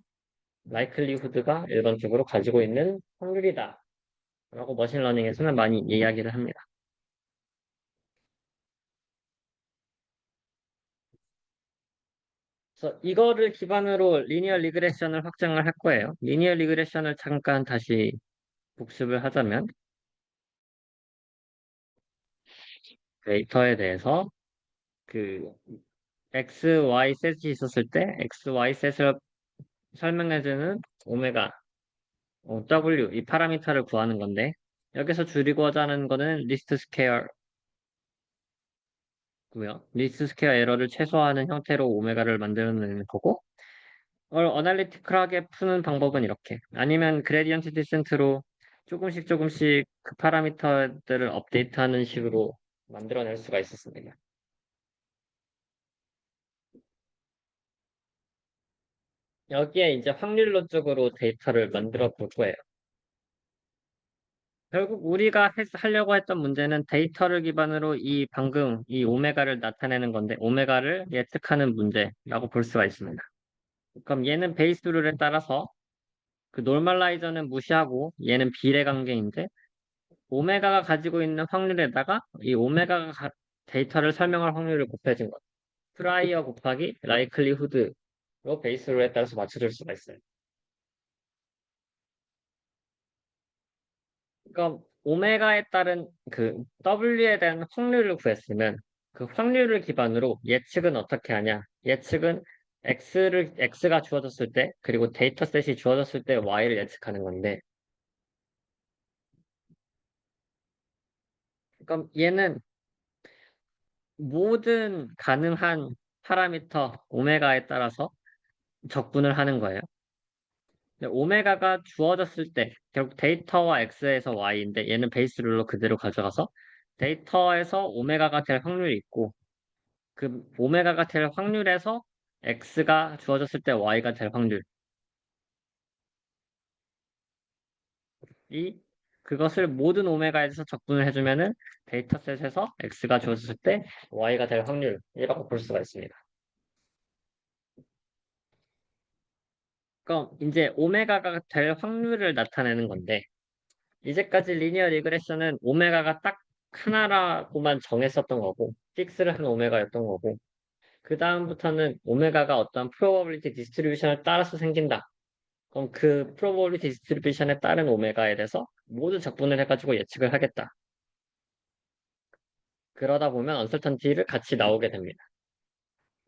라이클리후드가 일반적으로 가지고 있는 확률이다 라고 머신러닝에서는 많이 이야기를 합니다. 그래서 이거를 기반으로 리니어 리그레션을 확장을 할 거예요. 리니어 리그레션을 잠깐 다시 복습을 하자면 데이터에 대해서 그 X, Y 셋이 있었을 때 X, Y 셋을 설명해주는 오메가, W 이 파라미터를 구하는 건데 여기서 줄이고자 하는 거는 리스트 스퀘어 에러를 최소화하는 형태로 오메가를 만들어내는 거고 이걸 어널리티컬하게 푸는 방법은 이렇게 아니면 그레디언트 디센트로 조금씩 조금씩 그 파라미터들을 업데이트하는 식으로 만들어낼 수가 있었습니다. 여기에 이제 확률론적으로 데이터를 만들어 볼 거예요. 결국 우리가 하려고 했던 문제는 데이터를 기반으로 방금 이 오메가를 나타내는 건데 오메가를 예측하는 문제라고 볼 수가 있습니다. 그럼 얘는 베이스 룰에 따라서 그 노멀라이저는 무시하고 얘는 비례 관계인데 오메가가 가지고 있는 확률에다가 이 데이터를 설명할 확률을 곱해준 것. 프라이어 곱하기 라이클리후드로 베이스 룰에 따라서 맞춰줄 수가 있어요. 그러니까 오메가에 따른 그 W에 대한 확률을 구했으면 그 확률을 기반으로 예측은 어떻게 하냐? 예측은 X가 주어졌을 때, 그리고 데이터셋이 주어졌을 때 Y를 예측하는 건데, 그럼 얘는 모든 가능한 파라미터 오메가에 따라서 적분을 하는 거예요. 근데 오메가가 주어졌을 때, 결국 데이터와 X에서 Y인데, 얘는 베이스 룰로 그대로 가져가서 데이터에서 오메가가 될 확률이 있고, 그 오메가가 될 확률에서 X가 주어졌을 때 Y가 될 확률이 그것을 모든 오메가에서 적분을 해주면은 데이터셋에서 X가 주어졌을 때 Y가 될 확률이라고 볼 수가 있습니다. 그럼 이제 오메가가 될 확률을 나타내는 건데 이제까지 리니어 리그레션은 오메가가 딱 하나라고만 정했었던 거고 픽스를 한 오메가였던 거고 그 다음부터는 오메가가 어떤 프로버빌리티 디스트리뷰션을 따라서 생긴다. 그럼 그 프로버빌리티 디스트리뷰션에 따른 오메가에 대해서 모두 적분을 해가지고 예측을 하겠다. 그러다 보면 언설턴티를 같이 나오게 됩니다.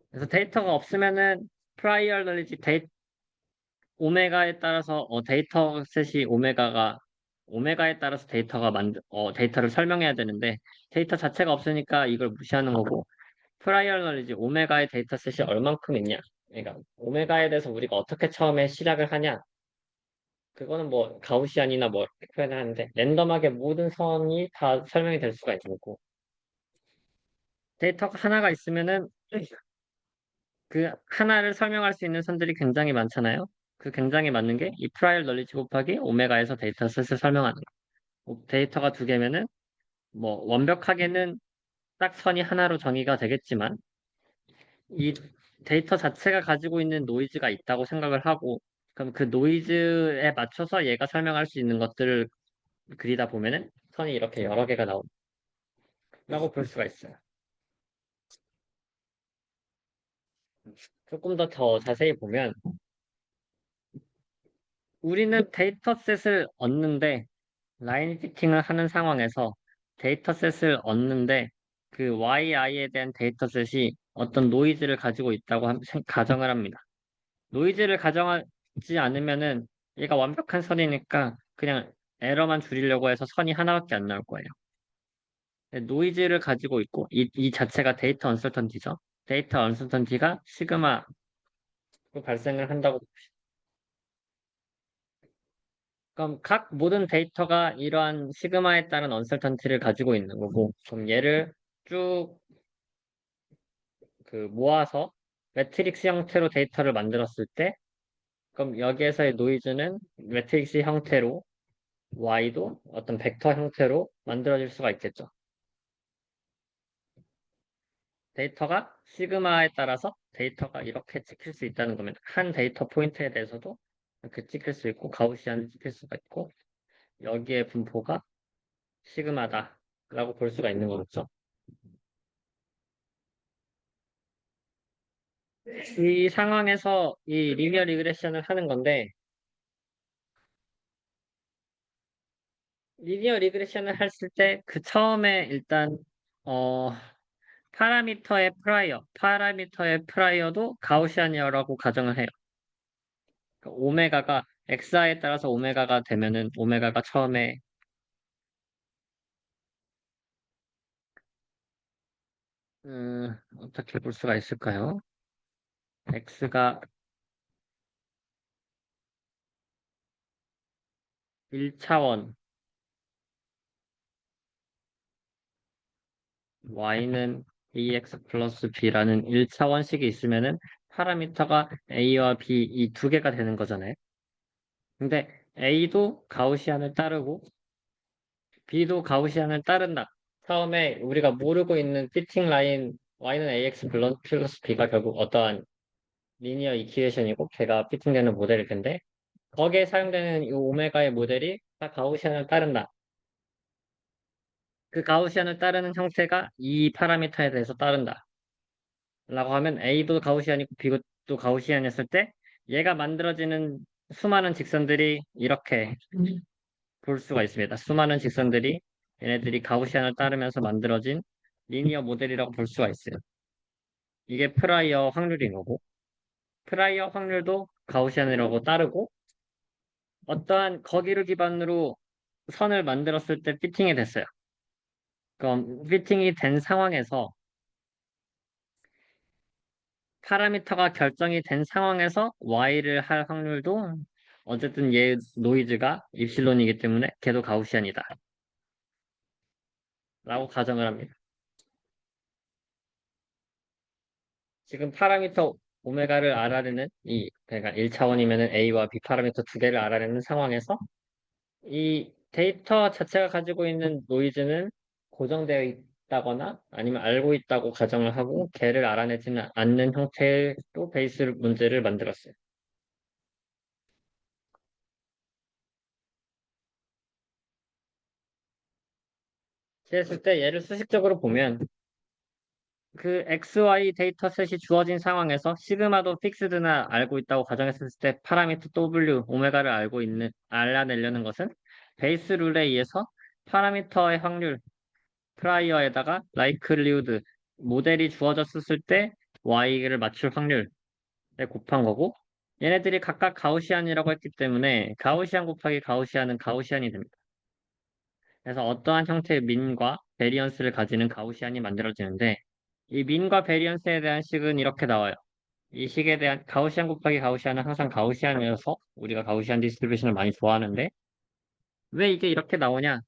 그래서 데이터가 없으면은 프라이얼 널리지 오메가에 따라서 데이터셋이 오메가에 따라서 데이터를 설명해야 되는데 데이터 자체가 없으니까 이걸 무시하는 거고 프라이얼 널리지 오메가의 데이터셋이 얼만큼 있냐 그러니까 오메가에 대해서 우리가 어떻게 처음에 시작을 하냐 그거는 뭐 가우시안이나 뭐 이렇게 표현을 하는데 랜덤하게 모든 선이 다 설명이 될 수가 있는 거고 데이터가 하나가 있으면은 그 하나를 설명할 수 있는 선들이 굉장히 많잖아요. 그 굉장히 많은 게 이 프라이얼 널리지 곱하기 오메가에서 데이터셋을 설명하는 거. 데이터가 두 개면은 뭐 완벽하게는 딱 선이 하나로 정의가 되겠지만 이 데이터 자체가 가지고 있는 노이즈가 있다고 생각을 하고 그럼 그 노이즈에 맞춰서 얘가 설명할 수 있는 것들을 그리다 보면은 선이 이렇게 여러 개가 나온다고 볼 수가 있어요. 조금 더 자세히 보면 우리는 데이터셋을 얻는데 라인 피팅을 하는 상황에서 데이터셋을 얻는데 그 YI에 대한 데이터셋이 어떤 노이즈를 가지고 있다고 가정을 합니다. 노이즈를 가정하지 않으면은 얘가 완벽한 선이니까 그냥 에러만 줄이려고 해서 선이 하나밖에 안 나올 거예요. 노이즈를 가지고 있고 이 자체가 데이터 언설턴티죠. 데이터 언설턴티가 시그마로 발생을 한다고. 그럼 각 모든 데이터가 이러한 시그마에 따른 언설턴티를 가지고 있는 거고, 그럼 얘를 쭉 그 모아서 매트릭스 형태로 데이터를 만들었을 때, 그럼 여기에서의 노이즈는 매트릭스 형태로 Y도 어떤 벡터 형태로 만들어질 수가 있겠죠. 데이터가 시그마에 따라서 데이터가 이렇게 찍힐 수 있다는 거면 한 데이터 포인트에 대해서도 이렇게 찍힐 수 있고 가우시안을 찍힐 수가 있고 여기에 분포가 시그마다라고 볼 수가 있는 거겠죠. 이 상황에서 이 리니어 리그레션을 하는 건데 리니어 리그레션을 했을 때 그 처음에 일단 어 파라미터의 프라이어도 가우시안이어라고 가정을 해요. 그러니까 오메가가 xi에 따라서 오메가가 되면은 오메가가 처음에 어떻게 볼 수가 있을까요? x가 1차원, y는 ax 플러스 b라는 1차원식이 있으면은 파라미터가 a와 b 이 두 개가 되는 거잖아요. 근데 A도 가우시안을 따르고 B도 가우시안을 따른다. 처음에 우리가 모르고 있는 피팅 라인 Y는 AX 플러스 B가 결국 어떠한 리니어 이퀴에이션이고 걔가 피팅되는 모델일 텐데 거기에 사용되는 이 오메가의 모델이 다 가우시안을 따른다. 그 가우시안을 따르는 형태가 이 파라미터에 대해서 따른다. 라고 하면 A도 가우시안이고 B도 가우시안이었을 때 얘가 만들어지는 수많은 직선들이 이렇게 볼 수가 있습니다. 수많은 직선들이 얘네들이 가우시안을 따르면서 만들어진 리니어 모델이라고 볼 수가 있어요. 이게 프라이어 확률인 거고. 프라이어 확률도 가우시안이라고 따르고 어떠한 거기를 기반으로 선을 만들었을 때 피팅이 됐어요. 그럼 피팅이 된 상황에서 파라미터가 결정이 된 상황에서 Y를 할 확률도 어쨌든 얘 노이즈가 입실론이기 때문에 걔도 가우시안이다. 라고 가정을 합니다. 지금 파라미터 오메가를 알아내는 그러니까 1차원이면 A와 B 파라미터 두 개를 알아내는 상황에서 이 데이터 자체가 가지고 있는 노이즈는 고정되어 있다거나 아니면 알고 있다고 가정을 하고 걔를 알아내지는 않는 형태의 또 베이스 문제를 만들었어요. 그랬을 때 얘를 수식적으로 보면 그 XY 데이터셋이 주어진 상황에서 시그마도 픽스드나 알고 있다고 가정했을 때 파라미터 W, 오메가를 알아내려는 것은 베이스 룰에 의해서 파라미터의 확률, 프라이어에다가 라이클리우드, 모델이 주어졌을 때 Y를 맞출 확률에 곱한 거고 얘네들이 각각 가우시안이라고 했기 때문에 가우시안 곱하기 가우시안은 가우시안이 됩니다. 그래서 어떠한 형태의 민과 베리언스를 가지는 가우시안이 만들어지는데 이 민과 베리언스에 대한 식은 이렇게 나와요. 이 식에 대한 가우시안 곱하기 가우시안은 항상 가우시안이어서 우리가 가우시안 디스트리뷰션을 많이 좋아하는데 왜 이게 이렇게 나오냐?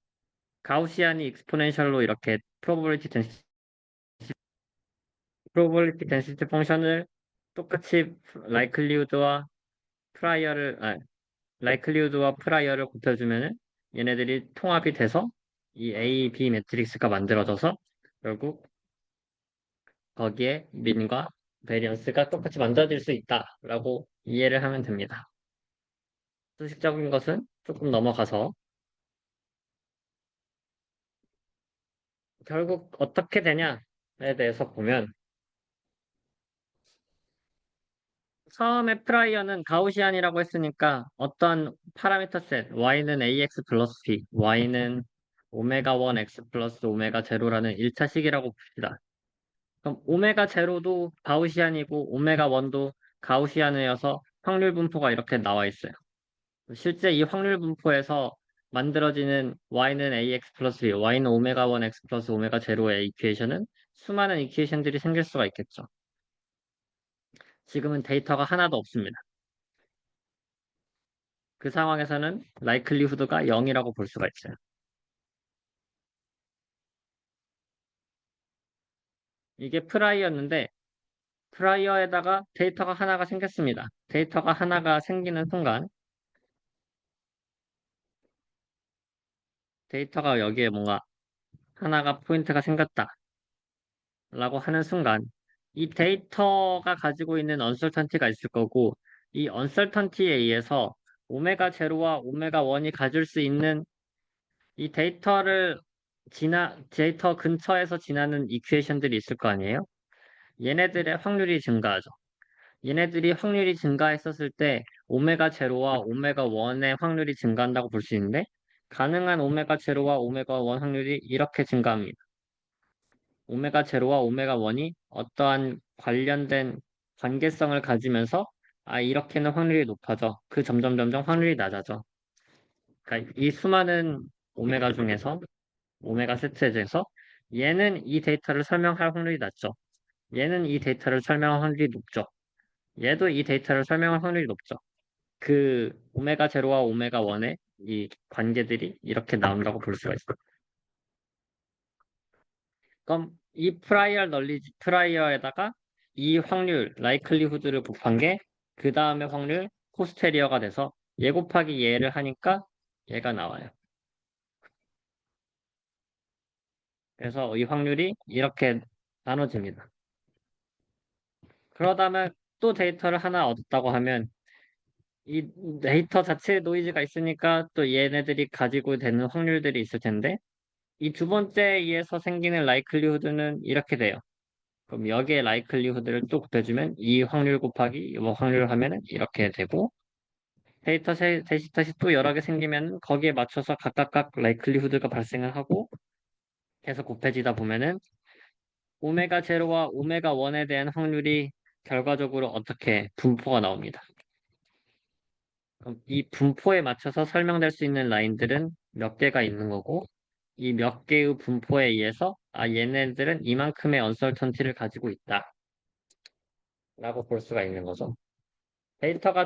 가우시안이 익스포넨셜로 이렇게 프로버빌리티 덴시티 펑션을 똑같이 라이클리우드와 프라이어를 라이클리우드와 프라이어를 곱해주면은 얘네들이 통합이 돼서 이 A, B 매트릭스가 만들어져서 결국 거기에 민과 베리언스가 똑같이 만들어질 수 있다라고 이해를 하면 됩니다. 수식적인 것은 조금 넘어가서 결국 어떻게 되냐에 대해서 보면 처음에 프라이어는 가우시안이라고 했으니까 어떤 파라미터 셋 y는 ax 플러스 b, y는 오메가 1 x 플러스 오메가 제로라는 1차 식이라고 봅시다. 그럼 오메가 제로도 가우시안이고 오메가 1도 가우시안이어서 확률 분포가 이렇게 나와 있어요. 실제 이 확률 분포에서 만들어지는 y는 ax 플러스 b, y는 오메가 1 x 플러스 오메가 제로의 이퀘이션은 수많은 이퀘이션들이 생길 수가 있겠죠. 지금은 데이터가 하나도 없습니다. 그 상황에서는 라이클리후드가 0이라고 볼 수가 있어요. 이게 프라이어였는데 프라이어에다가 데이터가 하나가 생겼습니다. 데이터가 하나가 생기는 순간 데이터가 여기에 뭔가 하나가 포인트가 생겼다라고 하는 순간 이 데이터가 가지고 있는 언설턴티가 있을 거고 이 언설턴티에 의해서 오메가 제로와 오메가 1이 가질 수 있는 이 데이터 근처에서 지나는 이퀘이션들이 있을 거 아니에요? 얘네들의 확률이 증가하죠. 얘네들이 확률이 증가했었을 때 오메가 제로와 오메가 1의 확률이 증가한다고 볼 수 있는데 가능한 오메가 제로와 오메가 1 확률이 이렇게 증가합니다. 오메가 제로와 오메가 1이 어떠한 관련된 관계성을 가지면서 이렇게는 확률이 높아져. 그 점점 확률이 낮아져. 그러니까 이 수많은 오메가 중에서 오메가 세트 중에서 얘는 이 데이터를 설명할 확률이 낮죠. 얘는 이 데이터를 설명할 확률이 높죠. 얘도 이 데이터를 설명할 확률이 높죠. 그 오메가 제로와 오메가 1의 이 관계들이 이렇게 나온다고 볼 수가 있어요. 그럼 이 프라이어에다가 이 확률, 라이클리후드를 곱한 게 그 다음에 확률, 포스테리어가 돼서 얘 곱하기 얘를 하니까 얘가 나와요. 그래서 이 확률이 이렇게 나눠집니다. 그러다면 또 데이터를 하나 얻었다고 하면 이 데이터 자체에 노이즈가 있으니까 또 얘네들이 가지고 되는 확률들이 있을 텐데 이 두 번째에 의해서 생기는 라이클리후드는 이렇게 돼요. 그럼 여기에 라이클리후드를 또 곱해주면 이 확률 곱하기 이 확률을 하면은 이렇게 되고 데이터셋이 또 여러 개 생기면 거기에 맞춰서 각각 라이클리후드가 발생을 하고 계속 곱해지다 보면은 오메가 제로와 오메가 1에 대한 확률이 결과적으로 어떻게 분포가 나옵니다. 그럼 이 분포에 맞춰서 설명될 수 있는 라인들은 몇 개가 있는 거고, 이 몇 개의 분포에 의해서, 얘네들은 이만큼의 언설턴티를 가지고 있다. 라고 볼 수가 있는 거죠. 데이터가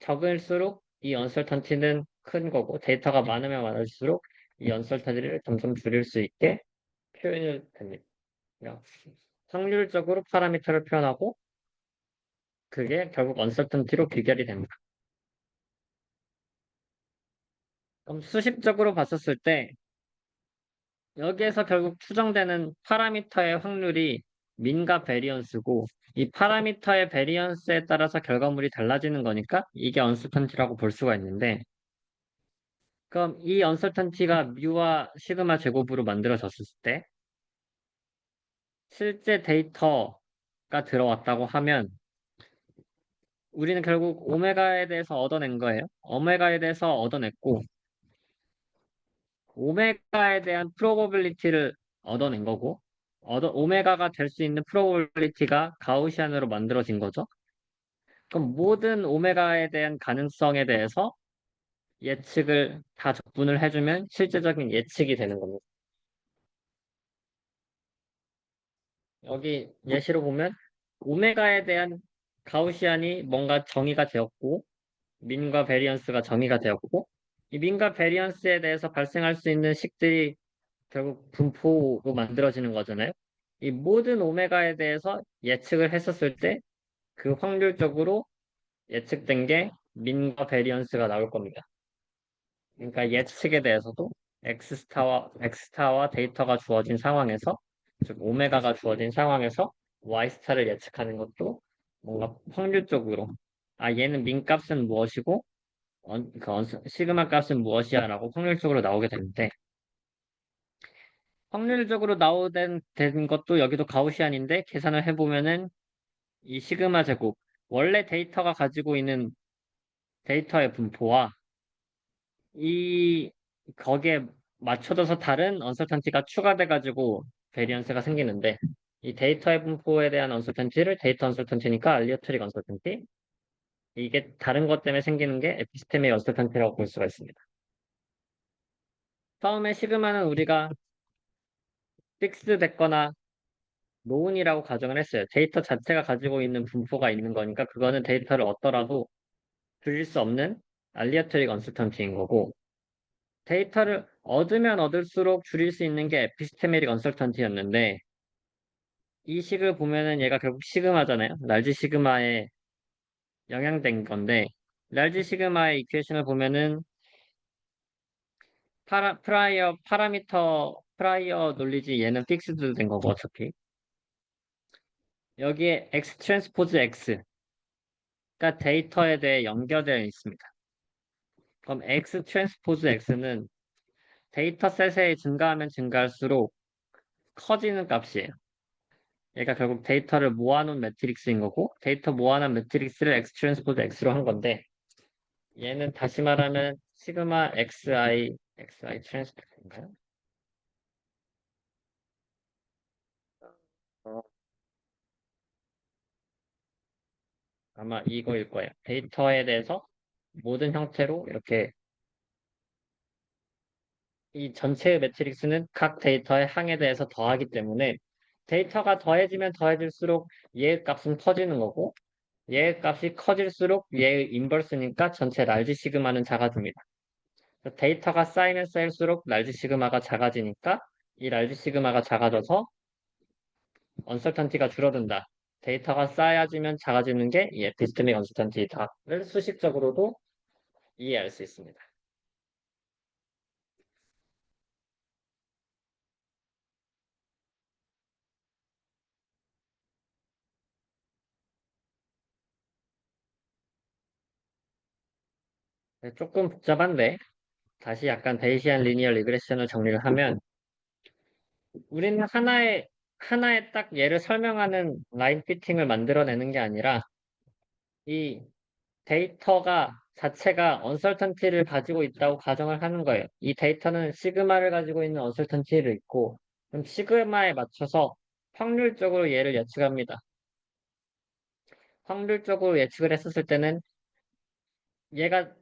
적을수록 이 언설턴티는 큰 거고, 데이터가 많으면 많을수록 이 언설턴티를 점점 줄일 수 있게 표현이 됩니다. 그러니까 확률적으로 파라미터를 표현하고, 그게 결국 언설턴티로 귀결이 됩니다. 그럼 수식적으로 봤었을 때, 여기에서 결국 추정되는 파라미터의 확률이 민과 베리언스고, 이 파라미터의 베리언스에 따라서 결과물이 달라지는 거니까 이게 언설턴티라고 볼 수가 있는데, 그럼 이 언설턴티가 뮤와 시그마 제곱으로 만들어졌을 때 실제 데이터가 들어왔다고 하면 우리는 결국 오메가에 대해서 얻어낸 거예요. 오메가에 대해서 얻어냈고 오메가에 대한 프로버빌리티를 얻어낸 거고 오메가가 될 수 있는 프로버빌리티가 가우시안으로 만들어진 거죠. 그럼 모든 오메가에 대한 가능성에 대해서 예측을 다 적분을 해주면 실제적인 예측이 되는 겁니다. 여기 예시로 보면 오메가에 대한 가우시안이 뭔가 정의가 되었고 민과 베리언스가 정의가 되었고 이 민과 베리언스에 대해서 발생할 수 있는 식들이 결국 분포로 만들어지는 거잖아요. 이 모든 오메가에 대해서 예측을 했었을 때 그 확률적으로 예측된 게 민과 베리언스가 나올 겁니다. 그러니까 예측에 대해서도 X스타와 데이터가 주어진 상황에서, 즉 오메가가 주어진 상황에서 Y스타를 예측하는 것도 뭔가 확률적으로, 얘는 민 값은 무엇이고, 시그마 값은 무엇이야라고 확률적으로 나오게 되는데, 확률적으로 된 것도 여기도 가우시안인데, 계산을 해보면은 이 시그마 제곱, 원래 데이터가 가지고 있는 데이터의 분포와 거기에 맞춰져서 다른 언설턴티가 추가돼가지고 베리언스가 생기는데 이 데이터의 분포에 대한 언설턴티를 데이터 언설턴티니까 알리오트릭 언설턴티 이게 다른 것 때문에 생기는 게 에피스테믹 언설턴티라고 볼 수가 있습니다. 처음에 시그마는 우리가 픽스 됐거나 노운이라고 가정을 했어요. 데이터 자체가 가지고 있는 분포가 있는 거니까 그거는 데이터를 얻더라도 줄일 수 없는 알리오트릭 언설턴티인 거고 데이터를 얻으면 얻을수록 줄일 수 있는 게 에피스테메릭 언설턴티였는데 이 식을 보면은 얘가 결국 시그마잖아요. large 시그마에 영향된 건데 large 시그마의 이퀘이션을 보면은 파라미터 논리지 얘는 픽스드 된 거고 어차피 여기에 X 트랜스포즈 X가 데이터에 대해 연결되어 있습니다. 그럼 X 트랜스포즈 X는 데이터셋에 증가하면 증가할수록 커지는 값이에요. 얘가 결국 데이터를 모아놓은 매트릭스인 거고 데이터 모아놓은 매트릭스를 X 트랜스포즈 X로 한 건데 얘는 다시 말하면 시그마 XI 트랜스포즈인가요? 어, 아마 이거일 거예요. 데이터에 대해서 모든 형태로 이렇게 이 전체의 매트릭스는 각 데이터의 항에 대해서 더하기 때문에 데이터가 더해지면 더해질수록 얘의 값은 커지는 거고 얘의 값이 커질수록 얘의 인버스니까 전체 large 시그마는 작아집니다. 데이터가 쌓이면 쌓일수록 large 시그마가 작아지니까 이 large 시그마가 작아져서 언설턴티가 줄어든다. 데이터가 쌓여지면 작아지는 게 이 에피스테믹 언설턴티다를 수식적으로도 이해할 수 있습니다. 네, 조금 복잡한데 다시 약간 베이시안 리니어 리그레션을 정리를 하면 우리는 하나의 딱 얘를 설명하는 라인 피팅을 만들어내는 게 아니라 이 데이터가 자체가 언설턴티를 가지고 있다고 가정을 하는 거예요. 이 데이터는 시그마를 가지고 있는 언설턴티를 있고 그럼 시그마에 맞춰서 확률적으로 얘를 예측합니다. 확률적으로 예측을 했었을 때는 얘가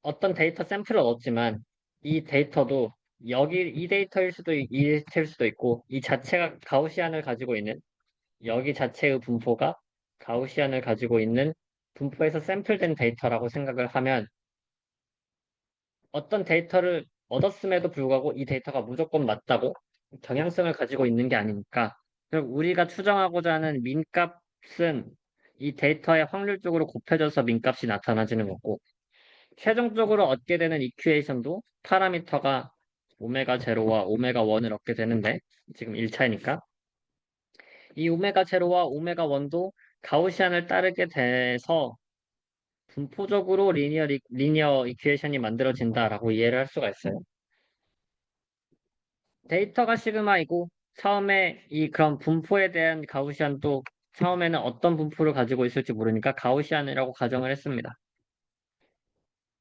어떤 데이터 샘플을 얻었지만 이 데이터도 여기 이 데이터일 수도 이 데이터일 수도 있고 이 자체가 가우시안을 가지고 있는 여기 자체의 분포가 가우시안을 가지고 있는 분포에서 샘플된 데이터라고 생각을 하면 어떤 데이터를 얻었음에도 불구하고 이 데이터가 무조건 맞다고 경향성을 가지고 있는 게 아니니까 결국 우리가 추정하고자 하는 민값은 이 데이터의 확률적으로 곱해져서 민값이 나타나지는 거고 최종적으로 얻게 되는 이큐에이션도 파라미터가 오메가 제로와 오메가 1을 얻게 되는데 지금 1차이니까 이 오메가 제로와 오메가 1도 가우시안을 따르게 돼서 분포적으로 리니어 이큐에이션이 만들어진다라고 이해를 할 수가 있어요. 데이터가 시그마이고 처음에 이 그런 분포에 대한 가우시안도 처음에는 어떤 분포를 가지고 있을지 모르니까 가우시안이라고 가정을 했습니다.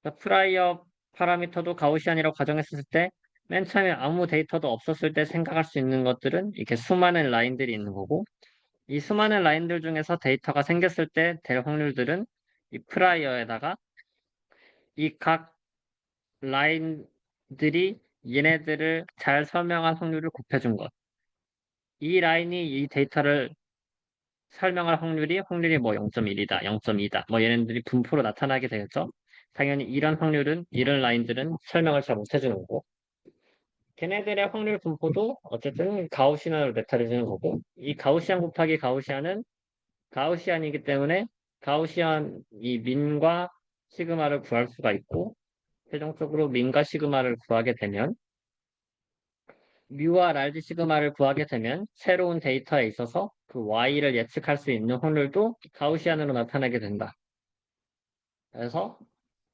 그러니까 프라이어 파라미터도 가우시안이라고 가정했을 때 맨 처음에 아무 데이터도 없었을 때 생각할 수 있는 것들은 이렇게 수많은 라인들이 있는 거고 이 수많은 라인들 중에서 데이터가 생겼을 때 될 확률들은 이 프라이어에다가 이 각 라인들이 얘네들을 잘 설명한 확률을 곱해준 것. 이 라인이 이 데이터를 설명할 확률이 뭐 0.1이다, 0.2다. 뭐 얘네들이 분포로 나타나게 되겠죠. 당연히 이런 확률은, 이런 라인들은 설명을 잘 못해주는 거고. 걔네들의 확률 분포도 어쨌든 가우시안으로 나타내주는 거고. 이 가우시안 곱하기 가우시안은 가우시안이기 때문에 가우시안 이 민과 시그마를 구할 수가 있고, 최종적으로 민과 시그마를 구하게 되면 뮤와 랄지 시그마를 구하게 되면 새로운 데이터에 있어서 그 y를 예측할 수 있는 확률도 가우시안으로 나타나게 된다. 그래서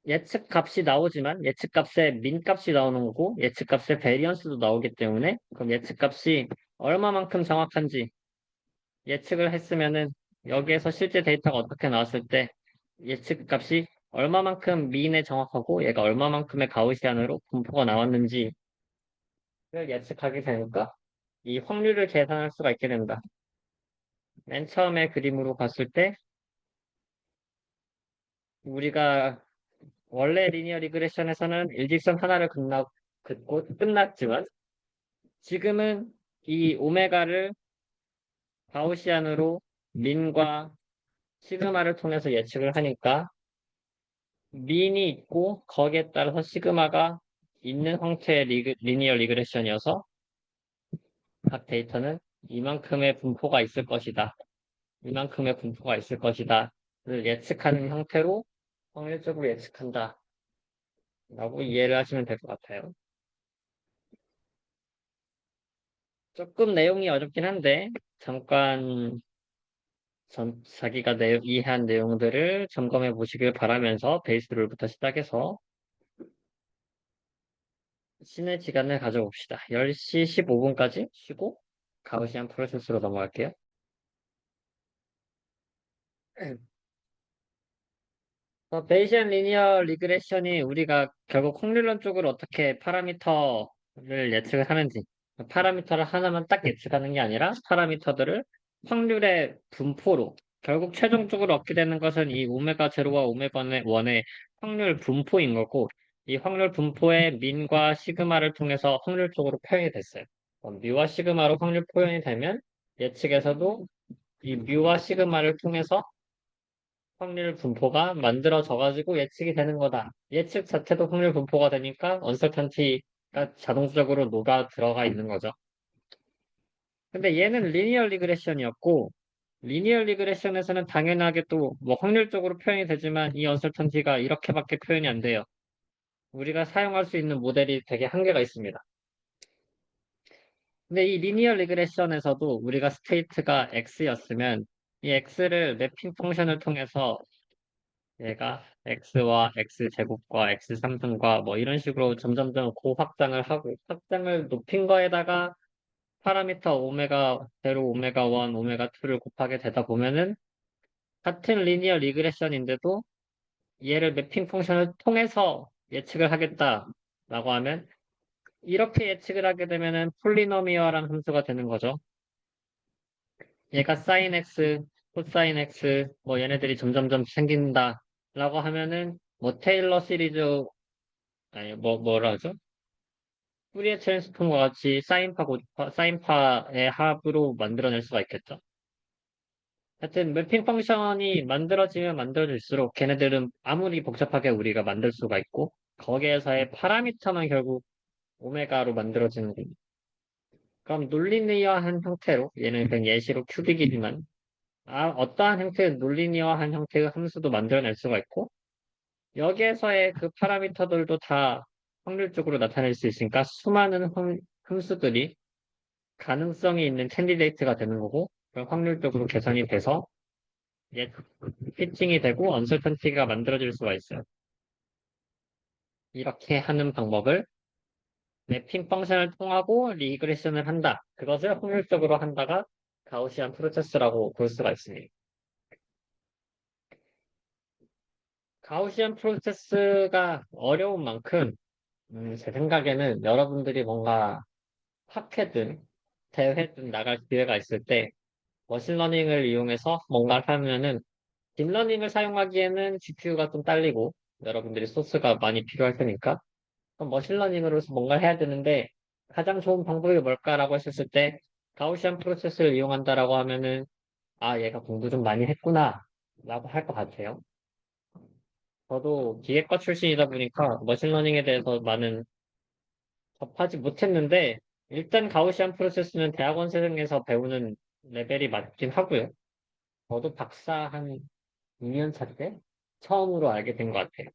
예측 값이 나오지만 예측 값의 민 값이 나오는 거고 예측 값의 베리언스도 나오기 때문에 그럼 예측 값이 얼마만큼 정확한지 예측을 했으면은 여기에서 실제 데이터가 어떻게 나왔을 때 예측 값이 얼마만큼 민에 정확하고 얘가 얼마만큼의 가우시안으로 분포가 나왔는지를 예측하게 되니까 이 확률을 계산할 수가 있게 된다. 맨 처음에 그림으로 봤을 때 우리가 원래 리니어 리그레션에서는 일직선 하나를 긋고 끝났지만 지금은 이 오메가를 가우시안으로 민과 시그마를 통해서 예측을 하니까 민이 있고 거기에 따라서 시그마가 있는 형태의 리니어 리그레션이어서 각 데이터는 이만큼의 분포가 있을 것이다. 이만큼의 분포가 있을 것이다를 예측하는 형태로 확률적으로 예측한다. 라고 이해를 하시면 될 것 같아요. 조금 내용이 어렵긴 한데, 잠깐 자기가 이해한 내용들을 점검해 보시길 바라면서 베이스 룰부터 시작해서 쉬는 시간을 가져봅시다. 10시 15분까지 쉬고 가우시안 프로세스로 넘어갈게요. 베이시안 리니어 리그레션이 우리가 결국 확률론 쪽으로 어떻게 파라미터를 예측을 하는지, 파라미터를 하나만 딱 예측하는 게 아니라 파라미터들을 확률의 분포로, 결국 최종적으로 얻게 되는 것은 이 오메가 제로와 오메가 1의 확률 분포인 거고, 이 확률 분포의 민과 시그마를 통해서 확률적으로 표현이 됐어요. 뮤와 시그마로 확률 표현이 되면 예측에서도 이 뮤와 시그마를 통해서 확률 분포가 만들어져가지고 예측이 되는 거다. 예측 자체도 확률 분포가 되니까 언설턴티가 자동적으로 녹아 들어가 있는 거죠. 근데 얘는 리니어 리그레션이었고 리니어 리그레션에서는 당연하게 또 뭐 확률적으로 표현이 되지만 이 언설턴티가 이렇게밖에 표현이 안 돼요. 우리가 사용할 수 있는 모델이 되게 한계가 있습니다. 근데 이 리니어 리그레션에서도 우리가 스테이트가 x였으면 이 x를 매핑 펑션을 통해서 얘가 x와 x제곱과 x3등과 뭐 이런 식으로 점점점 고확장을 하고 확장을 높인 거에다가 파라미터 오메가 0, 오메가 1, 오메가 2를 곱하게 되다 보면은 같은 리니어 리그레션인데도 얘를 매핑 펑션을 통해서 예측을 하겠다라고 하면 이렇게 예측을 하게 되면은 폴리노미얼한 함수가 되는 거죠. 얘가 sin x, 코사인 X, 뭐 얘네들이 점점점 생긴다. 라고 하면은, 뭐 테일러 시리즈, 아니, 뭐라 하죠? 푸리에 트랜스폼과 같이 사인파의 합으로 만들어낼 수가 있겠죠. 하여튼 매핑 펑션이 만들어지면 만들어질수록 걔네들은 아무리 복잡하게 우리가 만들 수가 있고 거기에서의 파라미터만 결국 오메가로 만들어지는 겁니다. 그럼 논리니어한 형태로 얘는 그냥 예시로 큐빅이지만 어떠한 형태의 논리니어한 형태의 함수도 만들어낼 수가 있고 여기에서의 그 파라미터들도 다 확률적으로 나타낼 수 있으니까 수많은 함수들이 가능성이 있는 캔디데이트가 되는 거고 그럼 확률적으로 계산이 돼서 이제 피칭이 되고 언설턴티가 만들어질 수가 있어요. 이렇게 하는 방법을 맵핑 펑션을 통하고 리그레션을 한다. 그것을 확률적으로 한다가 가우시안 프로세스라고 볼 수가 있습니다. 가우시안 프로세스가 어려운 만큼 제 생각에는 여러분들이 뭔가 학회든 대회든 나갈 기회가 있을 때 머신러닝을 이용해서 뭔가를 하면은 딥러닝을 사용하기에는 GPU가 좀 딸리고 여러분들이 소스가 많이 필요할 테니까 그럼 머신러닝으로서 뭔가를 해야 되는데 가장 좋은 방법이 뭘까라고 했을 때 가우시안 프로세스를 이용한다라고 하면은 얘가 공부 좀 많이 했구나 라고 할 것 같아요. 저도 기계과 출신이다 보니까 머신러닝에 대해서 많은 접하지 못했는데 일단 가우시안 프로세스는 대학원생에서 배우는 레벨이 맞긴 하고요. 저도 박사 한 2년 차 때 처음으로 알게 된 것 같아요.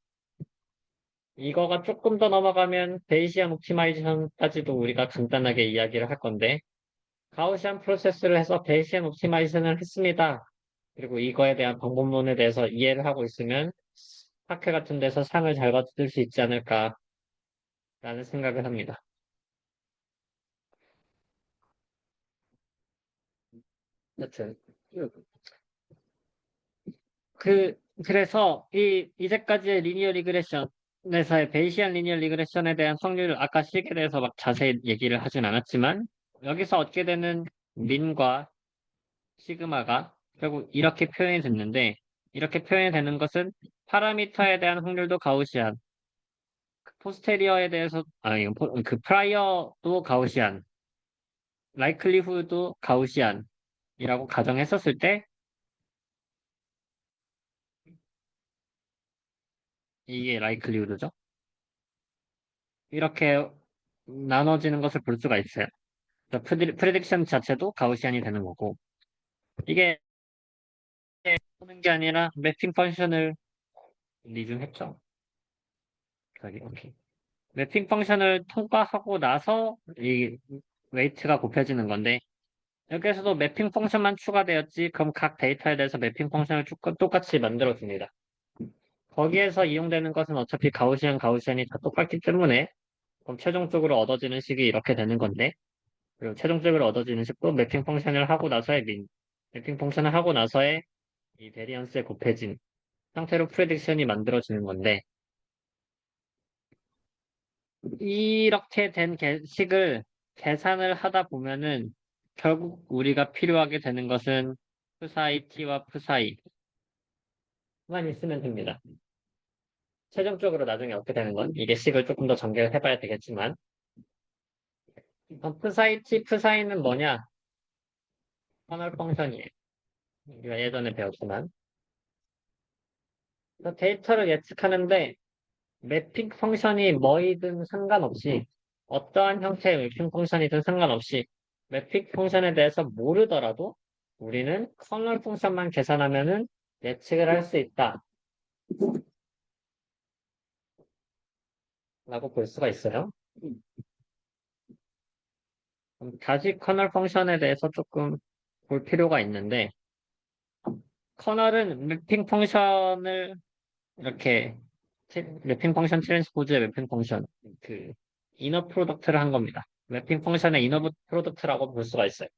이거가 조금 더 넘어가면 베이시안 옵티마이제이션까지도 우리가 간단하게 이야기를 할 건데 가우시안 프로세스를 해서 베이시안 옵티마이제이션을 했습니다. 그리고 이거에 대한 방법론에 대해서 이해를 하고 있으면 학회 같은 데서 상을 잘 받을 수 있지 않을까라는 생각을 합니다. 여튼 그 그래서 이제까지의 리니어 리그레션에서의 베이시안 리니어 리그레션에 대한 확률을 아까 식에 대해서 막 자세히 얘기를 하진 않았지만 여기서 얻게 되는 민과 시그마가 결국 이렇게 표현이 됐는데 이렇게 표현이 되는 것은 파라미터에 대한 확률도 가우시안, 포스테리어에 대해서 그 프라이어도 가우시안, 라이클리후도 가우시안이라고 가정했었을 때 이게 라이클리후드죠. 이렇게 나눠지는 것을 볼 수가 있어요. 프레딕션 자체도 가우시안이 되는 거고 이게 보는 게 아니라 매핑 펑션을 리뷰했죠. 저기 오케이. 매핑 펑션을 통과하고 나서 이 웨이트가 곱해지는 건데 여기에서도 매핑 펑션만 추가되었지 그럼 각 데이터에 대해서 매핑 펑션을 똑같이 만들어줍니다. 거기에서 이용되는 것은 어차피 가우시안이 다 똑같기 때문에 그럼 최종적으로 얻어지는 식이 이렇게 되는 건데 그리고 최종적으로 얻어지는 식도 매핑 펑션을 하고 나서의 매핑 펑션을 하고 나서의 이 베리언스에 곱해진 상태로 프레딕션이 만들어지는 건데 이렇게 된 식을 계산을 하다 보면은 결국 우리가 필요하게 되는 것은 푸사이 t와 푸사이만 있으면 됩니다. 최종적으로 나중에 어떻게 되는 건 이게 식을 조금 더 전개를 해봐야 되겠지만 푸사이 t, 푸사이는 뭐냐? 커널 펑션이에요. 우리가 예전에 배웠지만 데이터를 예측하는데 매핑 펑션이 뭐이든 상관없이 어떠한 형태의 매핑 펑션이든 상관없이 매핑 펑션에 대해서 모르더라도 우리는 커널 펑션만 계산하면은 예측을 할 수 있다 라고 볼 수가 있어요. 그럼 다시 커널 펑션에 대해서 조금 볼 필요가 있는데 커널은 매핑 펑션을 이렇게 매핑 펑션 트랜스포즈의 매핑 펑션 그 이너 프로덕트를 한 겁니다. 매핑 펑션의 이너 프로덕트라고 볼 수가 있어요.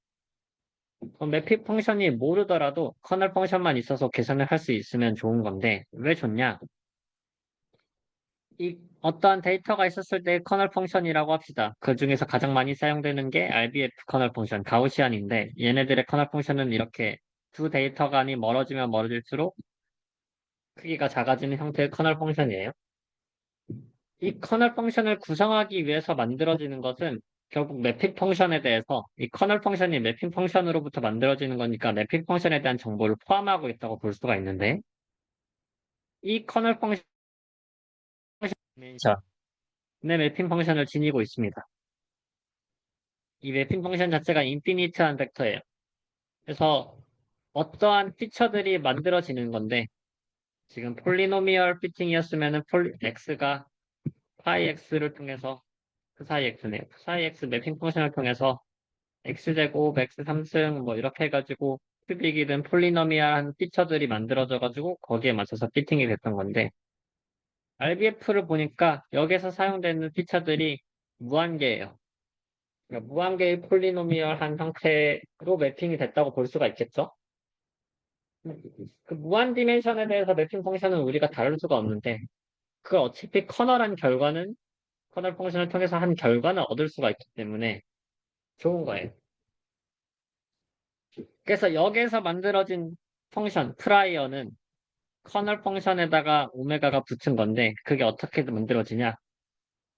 그럼 매핑 펑션이 모르더라도 커널 펑션만 있어서 계산을 할 수 있으면 좋은 건데 왜 좋냐? 이 어떠한 데이터가 있었을 때 커널 펑션이라고 합시다. 그 중에서 가장 많이 사용되는 게 RBF 커널 펑션, 가우시안인데 얘네들의 커널 펑션은 이렇게 두 데이터 간이 멀어지면 멀어질수록 크기가 작아지는 형태의 커널 펑션이에요. 이 커널 펑션을 구성하기 위해서 만들어지는 것은 결국 매핑 펑션에 대해서 이 커널 펑션이 매핑 펑션으로부터 만들어지는 거니까 매핑 펑션에 대한 정보를 포함하고 있다고 볼 수가 있는데 이 커널 펑션 디멘션의 매핑 펑션을 지니고 있습니다. 이 매핑 펑션 자체가 인피니트한 벡터예요. 그래서 어떠한 피처들이 만들어지는 건데 지금 폴리노미얼 피팅이었으면은 x가 파이 x를 통해서 psi x네요. psi x 매핑 펑션을 통해서 x제곱, x3승 뭐 이렇게 해가지고 큐빅이든 폴리노미얼한 피처들이 만들어져가지고 거기에 맞춰서 피팅이 됐던 건데 RBF를 보니까 여기서 사용되는 피처들이 무한계예요. 그러니까 무한계의 폴리노미얼한 형태로 매핑이 됐다고 볼 수가 있겠죠? 그 무한 디멘션에 대해서 매핑 펑션은 우리가 다룰 수가 없는데 그 어차피 커널한 결과는 커널 펑션을 통해서 한 결과는 얻을 수가 있기 때문에 좋은 거예요. 그래서 여기에서 만들어진 펑션 프라이어는 커널 펑션에다가 오메가가 붙은 건데 그게 어떻게 만들어지냐?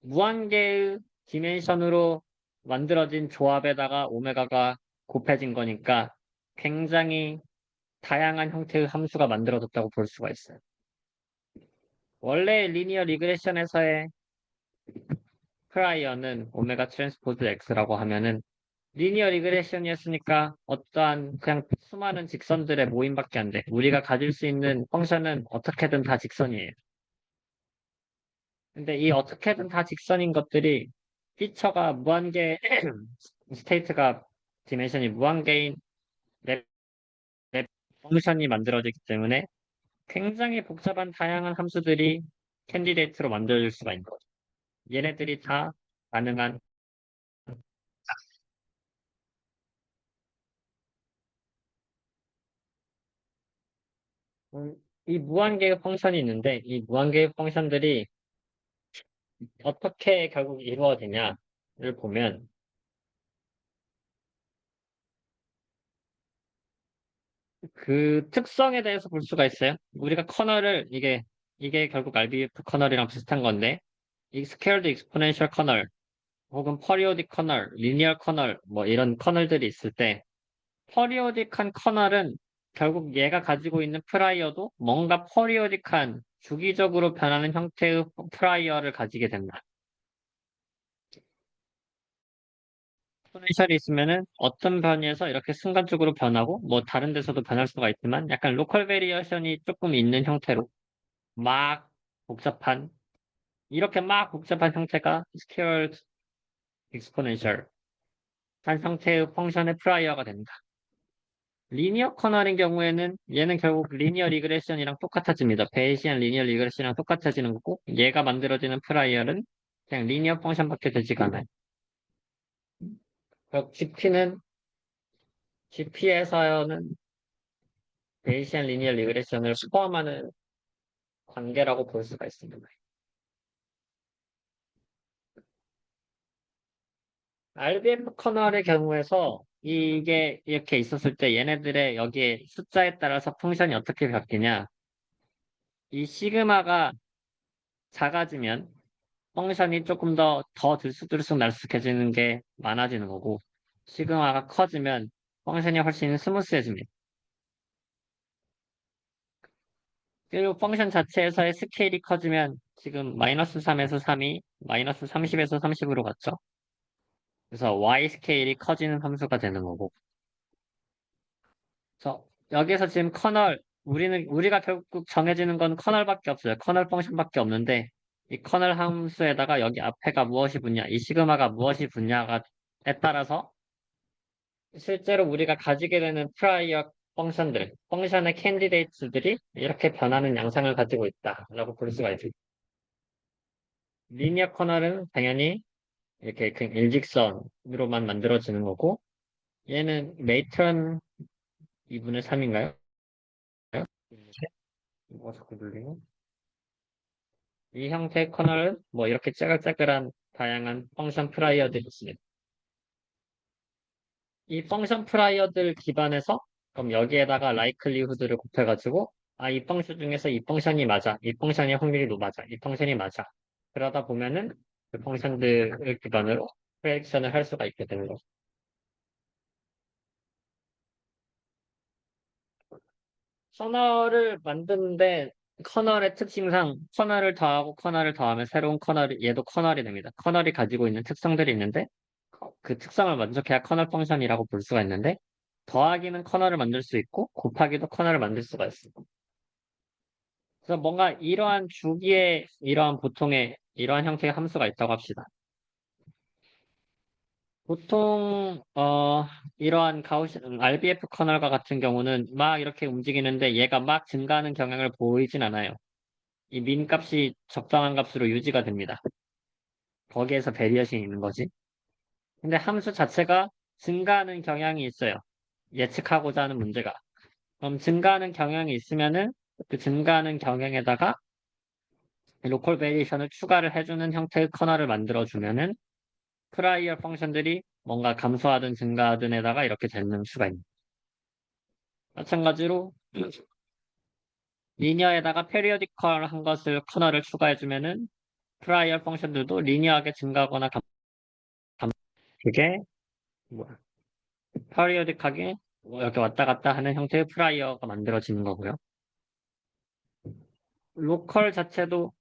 무한계의 디멘션으로 만들어진 조합에다가 오메가가 곱해진 거니까 굉장히 다양한 형태의 함수가 만들어졌다고 볼 수가 있어요. 원래 리니어 리그레션에서의 프라이어는 오메가 트랜스포즈 X라고 하면은 리니어 리그레션이었으니까 어떠한 그냥 수많은 직선들의 모임밖에 안 돼. 우리가 가질 수 있는 펑션은 어떻게든 다 직선이에요. 근데 이 어떻게든 다 직선인 것들이 피처가 무한계 스테이트가 디멘션이 무한계인 랩 펑션이 만들어지기 때문에 굉장히 복잡한 다양한 함수들이 캔디데이트로 만들어질 수가 있는 거죠. 얘네들이 다 가능한 이 무한계의 펑션이 있는데 이 무한계의 펑션들이 어떻게 결국 이루어지냐를 보면 그 특성에 대해서 볼 수가 있어요. 우리가 커널을 이게 결국 RBF 커널이랑 비슷한 건데 이 스케일드 익스포넨셜 커널 혹은 퍼리오딕 커널, 리니어 커널 뭐 이런 커널들이 있을 때 퍼리오딕한 커널은 결국 얘가 가지고 있는 프라이어도 뭔가 퍼리오딕한 주기적으로 변하는 형태의 프라이어를 가지게 된다. 포텐셜이 있으면은 어떤 변이에서 이렇게 순간적으로 변하고 뭐 다른 데서도 변할 수가 있지만 약간 로컬 베리에이션이 조금 있는 형태로 막 복잡한 이렇게 막 복잡한 형태가 스케일 익스포넨셜 한 형태의 펑션의 프라이어가 된다. 리니어 커널인 경우에는 얘는 결국 리니어 리그레션이랑 똑같아집니다. 베이시안 리니어 리그레션이랑 똑같아지는 거고 얘가 만들어지는 프라이어는 그냥 리니어 펑션밖에 되지가 않아요. GP에서는 베이시안 리니어 리그레션을 포함하는 관계라고 볼 수가 있습니다. RBF 커널의 경우에서 이게 이렇게 있었을 때 얘네들의 여기에 숫자에 따라서 펑션이 어떻게 바뀌냐. 이 시그마가 작아지면 펑션이 조금 더 들쑥날쑥해지는 게 많아지는 거고 시그마가 커지면 펑션이 훨씬 스무스해집니다. 그리고 펑션 자체에서의 스케일이 커지면 지금 마이너스 3에서 3이 마이너스 30에서 30으로 갔죠. 그래서 y 스케일이 커지는 함수가 되는 거고. 그래서 여기서 지금 우리가 결국 정해지는 건 커널밖에 없어요. 커널 펑션밖에 없는데 이 커널 함수에다가 여기 앞에가 무엇이 붙냐, 이 시그마가 무엇이 붙냐가에 따라서 실제로 우리가 가지게 되는 프라이어 펑션의 캔디데이트들이 이렇게 변하는 양상을 가지고 있다라고 볼 수가 있습니다. 리니어 커널은 당연히 이렇게 그 일직선으로만 만들어지는 거고 얘는 메이트런 2분의 3인가요? 뭐가 자꾸 눌리네? 이 형태의 커널은 뭐 이렇게 짜글짜글한 다양한 펑션 프라이어들이 있습니다. 이 펑션 프라이어들 기반에서 그럼 여기에다가 likelihood를 곱해가지고, 아, 이 펑션 중에서 이 펑션이 맞아. 이 펑션의 확률이 맞아. 이 펑션이 맞아. 그러다 보면은 그 펑션들을 기반으로 프레딕션을 할 수가 있게 되는 거죠. 커널을 만드는데 커널의 특징상 커널을 더하고 커널을 더하면 새로운 커널이 얘도 커널이 됩니다. 커널이 가지고 있는 특성들이 있는데 그 특성을 만족해야 커널 펑션이라고 볼 수가 있는데 더하기는 커널을 만들 수 있고 곱하기도 커널을 만들 수가 있어요. 그래서 뭔가 이러한 주기에 이러한 보통의 이러한 형태의 함수가 있다고 합시다. 보통 이러한 RBF 커널과 같은 경우는 막 이렇게 움직이는데 얘가 막 증가하는 경향을 보이진 않아요. 이 민 값이 적당한 값으로 유지가 됩니다. 거기에서 베리어션이 있는 거지. 근데 함수 자체가 증가하는 경향이 있어요. 예측하고자 하는 문제가. 그럼 증가하는 경향이 있으면은 그 증가하는 경향에다가 로컬 베리에이션을 추가를 해주는 형태의 커널을 만들어주면은 프라이어 펑션들이 뭔가 감소하든 증가하든에다가 이렇게 되는 수가 있는. 마찬가지로 리니어에다가 페리오디컬 한 것을 커널을 추가해주면은 프라이어 펑션들도 리니어하게 증가하거나 그게 뭐야? 페리오딕하게 뭐 이렇게 왔다 갔다 하는 형태의 프라이어가 만들어지는 거고요. 로컬 자체도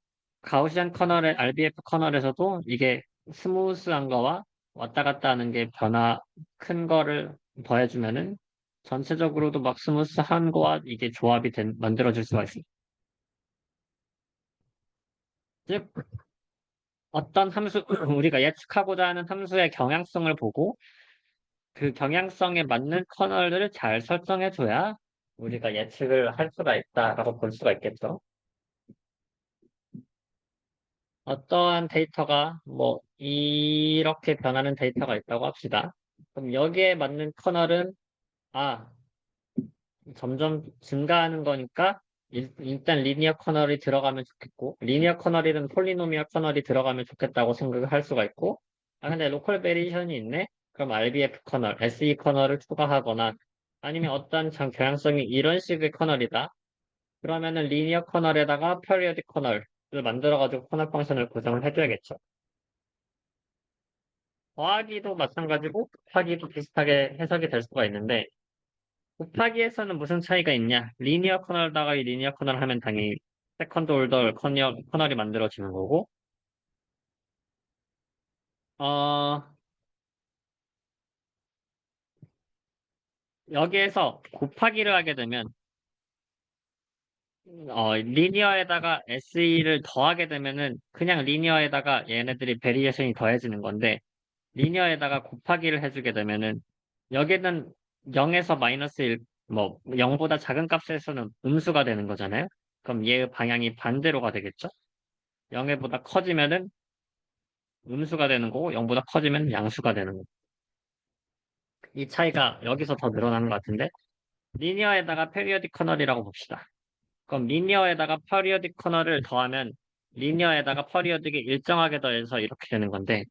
가우시안 커널의 RBF 커널에서도 이게 스무스한 거와 왔다 갔다 하는 게 큰 거를 더해주면은 전체적으로도 막 스무스한 거와 이게 만들어질 수가 있습니다. 즉, 어떤 함수, 우리가 예측하고자 하는 함수의 경향성을 보고 그 경향성에 맞는 커널들을 잘 설정해줘야 우리가 예측을 할 수가 있다라고 볼 수가 있겠죠. 어떠한 데이터가 뭐 이렇게 변하는 데이터가 있다고 합시다. 그럼 여기에 맞는 커널은 아 점점 증가하는 거니까 일단 리니어 커널이 들어가면 좋겠고 리니어 커널이든 폴리노미얼 커널이 들어가면 좋겠다고 생각을 할 수가 있고 아 근데 로컬 베리에이션이 있네? 그럼 RBF 커널, SE 커널을 추가하거나 아니면 어떤 경향성이 이런 식의 커널이다. 그러면은 리니어 커널에다가 페리오딕 커널을 만들어가지고 커널 펑션을 구성을 해줘야겠죠. 더하기도 마찬가지고 곱하기도 비슷하게 해석이 될 수가 있는데 곱하기에서는 무슨 차이가 있냐? 리니어 커널다가 이 리니어 커널 하면 당연히 세컨드 올더 커널이 만들어지는 거고 어 여기에서 곱하기를 하게 되면 리니어에다가 SE를 더하게 되면은 그냥 리니어에다가 얘네들이 베리에이션이 더해지는 건데 리니어에다가 곱하기를 해주게 되면은 여기는 0에서 마이너스 1, 뭐 0보다 작은 값에서는 음수가 되는 거잖아요. 그럼 얘의 방향이 반대로가 되겠죠? 0보다 커지면은 음수가 되는 거고 0보다 커지면 양수가 되는 거고 이 차이가 여기서 더 늘어나는 것 같은데 리니어에다가 페리오딕 커널이라고 봅시다. 그럼 리니어에다가 페리오딕 커널을 더하면 리니어에다가 페리오딕이 일정하게 더해서 이렇게 되는 건데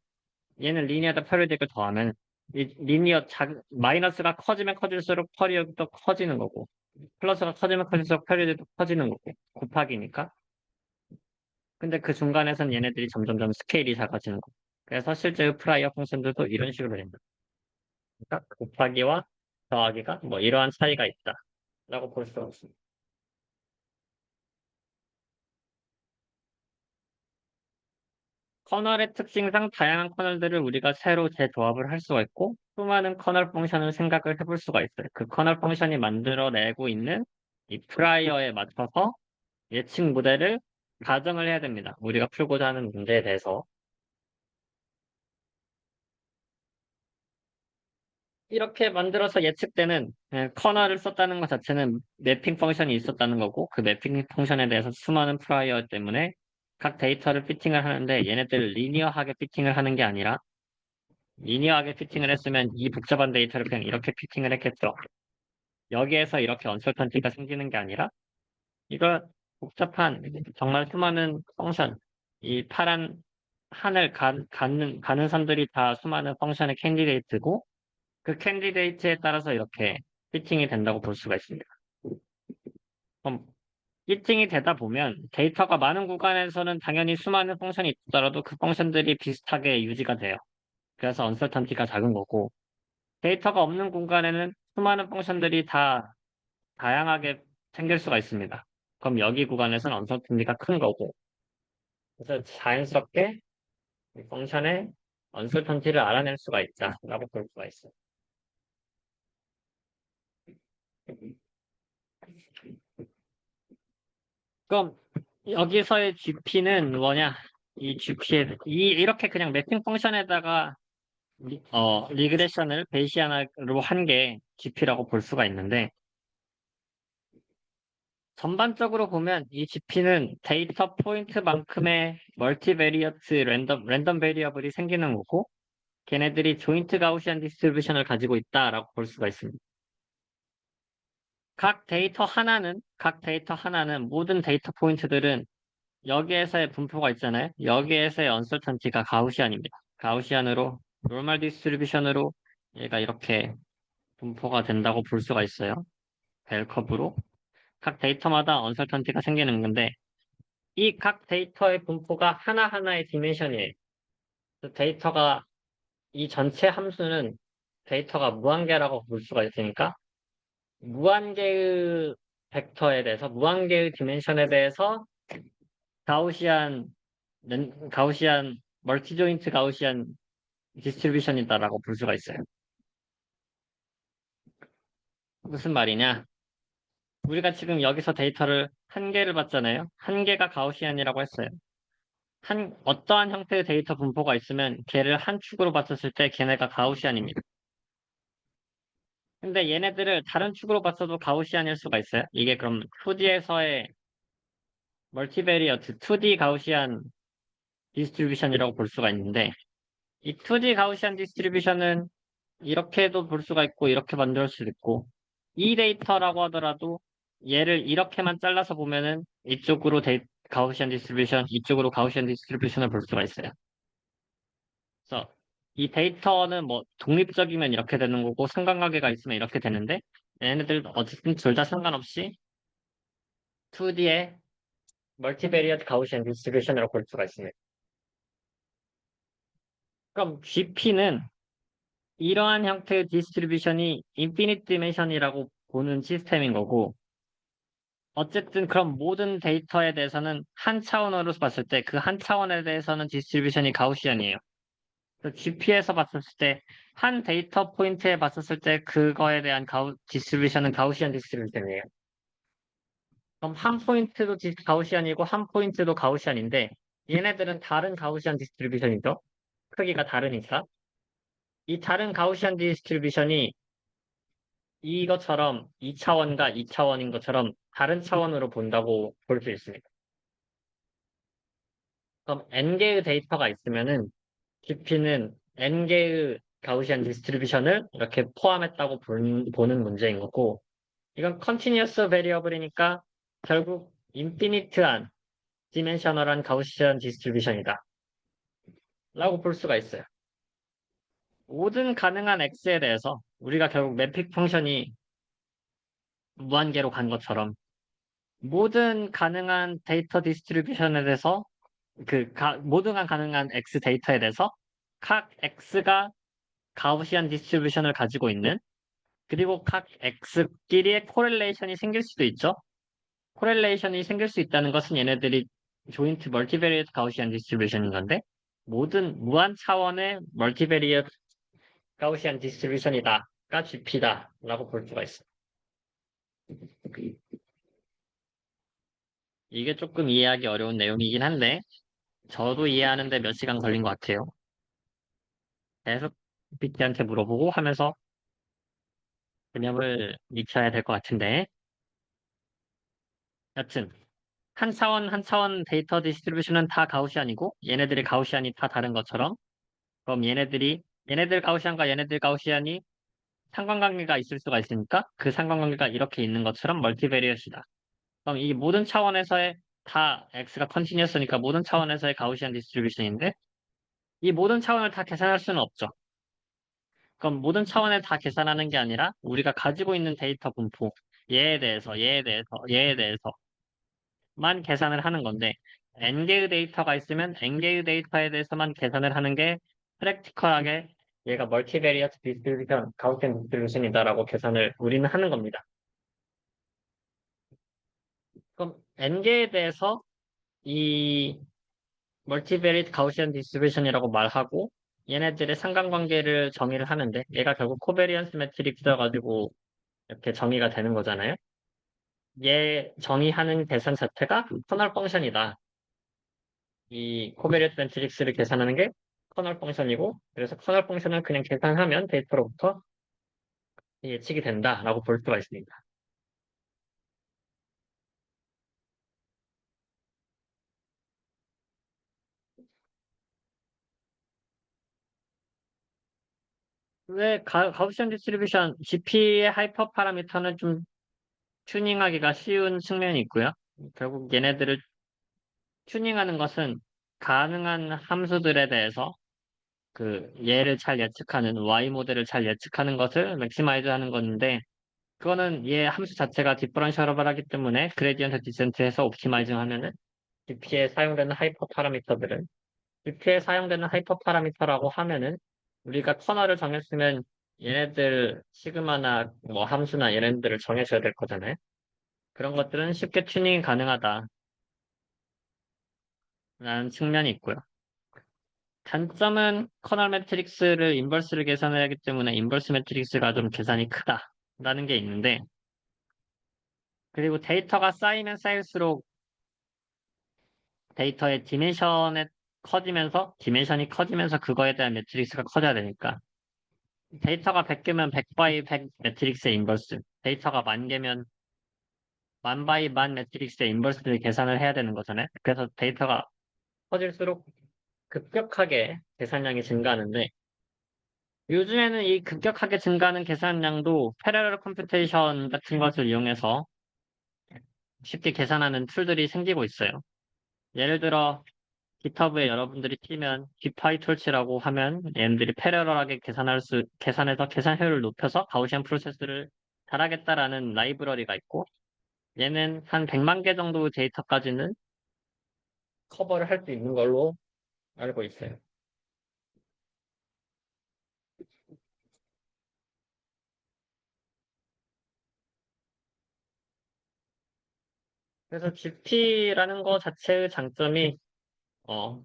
얘는 리니어에다 페리오딕을 더하면 이 마이너스가 커지면 커질수록 페리오딕도 커지는 거고 플러스가 커지면 커질수록 페리오딕도 커지는 거고 곱하기니까 근데 그 중간에선 얘네들이 점점점 스케일이 작아지는 거 그래서 실제 프라이어 펑션들도 이런 식으로 된다. 그러니까 곱하기와 더하기가 뭐 이러한 차이가 있다라고 볼 수 없습니다. 커널의 특징상 다양한 커널들을 우리가 새로 재조합을 할 수가 있고 수많은 커널 펑션을 생각을 해볼 수가 있어요. 그 커널 펑션이 만들어내고 있는 이 프라이어에 맞춰서 예측 모델을 가정을 해야 됩니다. 우리가 풀고자 하는 문제에 대해서. 이렇게 만들어서 예측되는 커널을 썼다는 것 자체는 매핑 펑션이 있었다는 거고 그 매핑 펑션에 대해서 수많은 프라이어 때문에 각 데이터를 피팅을 하는데 얘네들을 리니어하게 피팅을 하는 게 아니라 리니어하게 피팅을 했으면 이 복잡한 데이터를 그냥 이렇게 피팅을 했겠죠. 여기에서 이렇게 언설턴티가 생기는 게 아니라 이거 복잡한 정말 수많은 펑션 이 파란 하늘 가는 선들이 다 수많은 펑션의 캔디데이트고 그 캔디데이트에 따라서 이렇게 피팅이 된다고 볼 수가 있습니다. 그럼 피팅이 되다 보면 데이터가 많은 구간에서는 당연히 수많은 펑션이 있더라도 그 펑션들이 비슷하게 유지가 돼요. 그래서 언설턴티가 작은 거고 데이터가 없는 공간에는 수많은 펑션들이 다 다양하게 생길 수가 있습니다. 그럼 여기 구간에서는 언설턴티가 큰 거고 그래서 자연스럽게 이 펑션의 언설턴티를 알아낼 수가 있다라고 볼 수가 있어요. 그럼 여기서의 GP는 뭐냐? 이 GP에 이렇게 그냥 매핑 펑션에다가 리그레션을 베이시안으로 한 게 GP라고 볼 수가 있는데 전반적으로 보면 이 GP는 데이터 포인트만큼의 멀티베리어트 랜덤 베리어블이 생기는 거고 걔네들이 조인트 가우시안 디스트리뷰션을 가지고 있다라고 볼 수가 있습니다. 각 데이터 하나는 모든 데이터 포인트들은 여기에서의 분포가 있잖아요. 여기에서의 언설턴티가 가우시안입니다. 가우시안으로 노멀 디스트리뷰션으로 얘가 이렇게 분포가 된다고 볼 수가 있어요. 벨커브로 각 데이터마다 언설턴티가 생기는 건데 이 각 데이터의 분포가 하나하나의 디멘션이에요. 데이터가 이 전체 함수는 데이터가 무한계라고 볼 수가 있으니까 무한계의 벡터에 대해서 무한계의 디멘션에 대해서 가우시안 가우시안 멀티 조인트 가우시안 디스트리뷰션이다라고 볼 수가 있어요. 무슨 말이냐? 우리가 지금 여기서 데이터를 한 개를 봤잖아요. 한 개가 가우시안이라고 했어요. 어떠한 형태의 데이터 분포가 있으면 걔를 한 축으로 봤었을 때 걔네가 가우시안입니다. 근데 얘네들을 다른 축으로 봤어도 가우시안일 수가 있어요. 이게 그럼 2D에서의 멀티베리어트 2D 가우시안 디스트리뷰션이라고 볼 수가 있는데 이 2D 가우시안 디스트리뷰션은 이렇게도 볼 수가 있고 이렇게 만들 수도 있고 이 데이터라고 하더라도 얘를 이렇게만 잘라서 보면은 이쪽으로 가우시안 디스트리뷰션, 이쪽으로 가우시안 디스트리뷰션을 볼 수가 있어요. 그래서 이 데이터는 뭐 독립적이면 이렇게 되는 거고 상관관계가 있으면 이렇게 되는데 얘네들 어쨌든 둘 다 상관없이 2D의 멀티베리어트 가우시안 디스트리뷰션이라고 볼 수가 있습니다. 그럼 GP는 이러한 형태의 디스트리뷰션이 인피니트 디멘션이라고 보는 시스템인 거고 어쨌든 그럼 모든 데이터에 대해서는 한 차원으로 봤을 때 그 한 차원에 대해서는 디스트리뷰션이 가우시안이에요. GP에서 봤을 때 한 데이터 포인트에 봤었을 때 그거에 대한 디스트리뷰션은 가우시안 디스트리뷰션이에요. 그럼 한 포인트도 가우시안이고 한 포인트도 가우시안인데 얘네들은 다른 가우시안 디스트리뷰션이죠. 크기가 다르니까. 이 다른 가우시안 디스트리뷰션이 이것처럼 2차원과 2차원인 것처럼 다른 차원으로 본다고 볼 수 있습니다. 그럼 n개의 데이터가 있으면은 GP는 n개의 가우시안 디스트리뷰션을 이렇게 포함했다고 보는 문제인 거고 이건 컨티니어스 베리어블이니까 결국 인피니트한 디멘셔널한 가우시안 디스트리뷰션이다 라고 볼 수가 있어요. 모든 가능한 x에 대해서 우리가 결국 매픽 펑션이 무한계로 간 것처럼 모든 가능한 데이터 디스트리뷰션에 대해서 모든 가능한 x 데이터에 대해서 각 x가 가우시안 디스트리뷰션을 가지고 있는 그리고 각 x끼리의 코렐레이션이 생길 수도 있죠. 코렐레이션이 생길 수 있다는 것은 얘네들이 조인트 멀티베리어트 가우시안 디스트리뷰션인 건데 모든 무한 차원의 멀티베리어트 가우시안 디스트리뷰션이다가 GP다라고 볼 수가 있어요. 이게 조금 이해하기 어려운 내용이긴 한데 저도 이해하는데 몇 시간 걸린 것 같아요. 계속 PT한테 물어보고 하면서 개념을 익혀야 될 것 같은데 여튼 한 차원 한 차원 데이터 디스트리뷰션은 다 가우시안이고 얘네들의 가우시안이 다 다른 것처럼 그럼 얘네들 가우시안과 얘네들 가우시안이 상관관계가 있을 수가 있으니까 그 상관관계가 이렇게 있는 것처럼 멀티베리엇이다. 그럼 이 모든 차원에서의 다 x가 컨티뉴어스니까 모든 차원에서의 가우시안 디스트리뷰션인데 이 모든 차원을 다 계산할 수는 없죠. 그럼 모든 차원을 다 계산하는 게 아니라 우리가 가지고 있는 데이터 분포, 얘에 대해서만 계산을 하는 건데 n개의 데이터가 있으면 n개의 데이터에 대해서만 계산을 하는 게 프랙티컬하게 얘가 멀티베리어트 디스트리뷰션, 가우시안 디스트리뷰션이다라고 계산을 우리는 하는 겁니다. 그럼 n개에 대해서 이 멀티베리어트 가우시안 디스트리뷰션이라고 말하고 얘네들의 상관관계를 정의를 하는데 얘가 결국 코베리언스 매트릭스여 가지고 이렇게 정의가 되는 거잖아요. 얘 정의하는 계산 자체가 커널 펑션이다. 이 코베리어스 매트릭스를 계산하는 게 커널 펑션이고 그래서 커널 펑션을 그냥 계산하면 데이터로부터 예측이 된다라고 볼 수가 있습니다. 왜 가우시안 디스트리뷰션 GP의 하이퍼 파라미터는 좀 튜닝하기가 쉬운 측면이 있고요. 결국 얘네들을 튜닝하는 것은 가능한 함수들에 대해서 그 얘를 잘 예측하는 Y 모델을 잘 예측하는 것을 맥시마이즈 하는 건데 그거는 얘 함수 자체가 디퍼런셜러블하기 때문에 그레디언트 디센트에서 옵티마이징 하면은 GP에 사용되는 하이퍼 파라미터들은 GP에 사용되는 하이퍼 파라미터라고 하면은 우리가 커널을 정했으면 얘네들 시그마나 뭐 함수나 얘네들을 정해줘야 될 거잖아요. 그런 것들은 쉽게 튜닝이 가능하다라는 측면이 있고요. 단점은 커널 매트릭스를 인버스를 계산해야 하기 때문에 인버스 매트릭스가 좀 계산이 크다라는 게 있는데 그리고 데이터가 쌓이면 쌓일수록 데이터의 디멘션이 커지면서 그거에 대한 매트릭스가 커져야 되니까 데이터가 100개면 100 바이 100 매트릭스의 인버스 데이터가 10,000개면 1000 바이 1000 매트릭스의 인버스를 계산을 해야 되는 거잖아요. 그래서 데이터가 커질수록 급격하게 계산량이 증가하는데 요즘에는 이 급격하게 증가하는 계산량도 패러럴 컴퓨테이션 같은 것을 이용해서 쉽게 계산하는 툴들이 생기고 있어요. 예를 들어 GitHub에 여러분들이 치면 gPytorch라고 하면 얘네들이 패러럴하게 계산해서 계산 효율을 높여서 가우시안 프로세스를 잘하겠다라는 라이브러리가 있고 얘는 한 100만 개 정도 데이터까지는 커버를 할 수 있는 걸로 알고 있어요. 그래서 GP라는 거 자체의 장점이 어,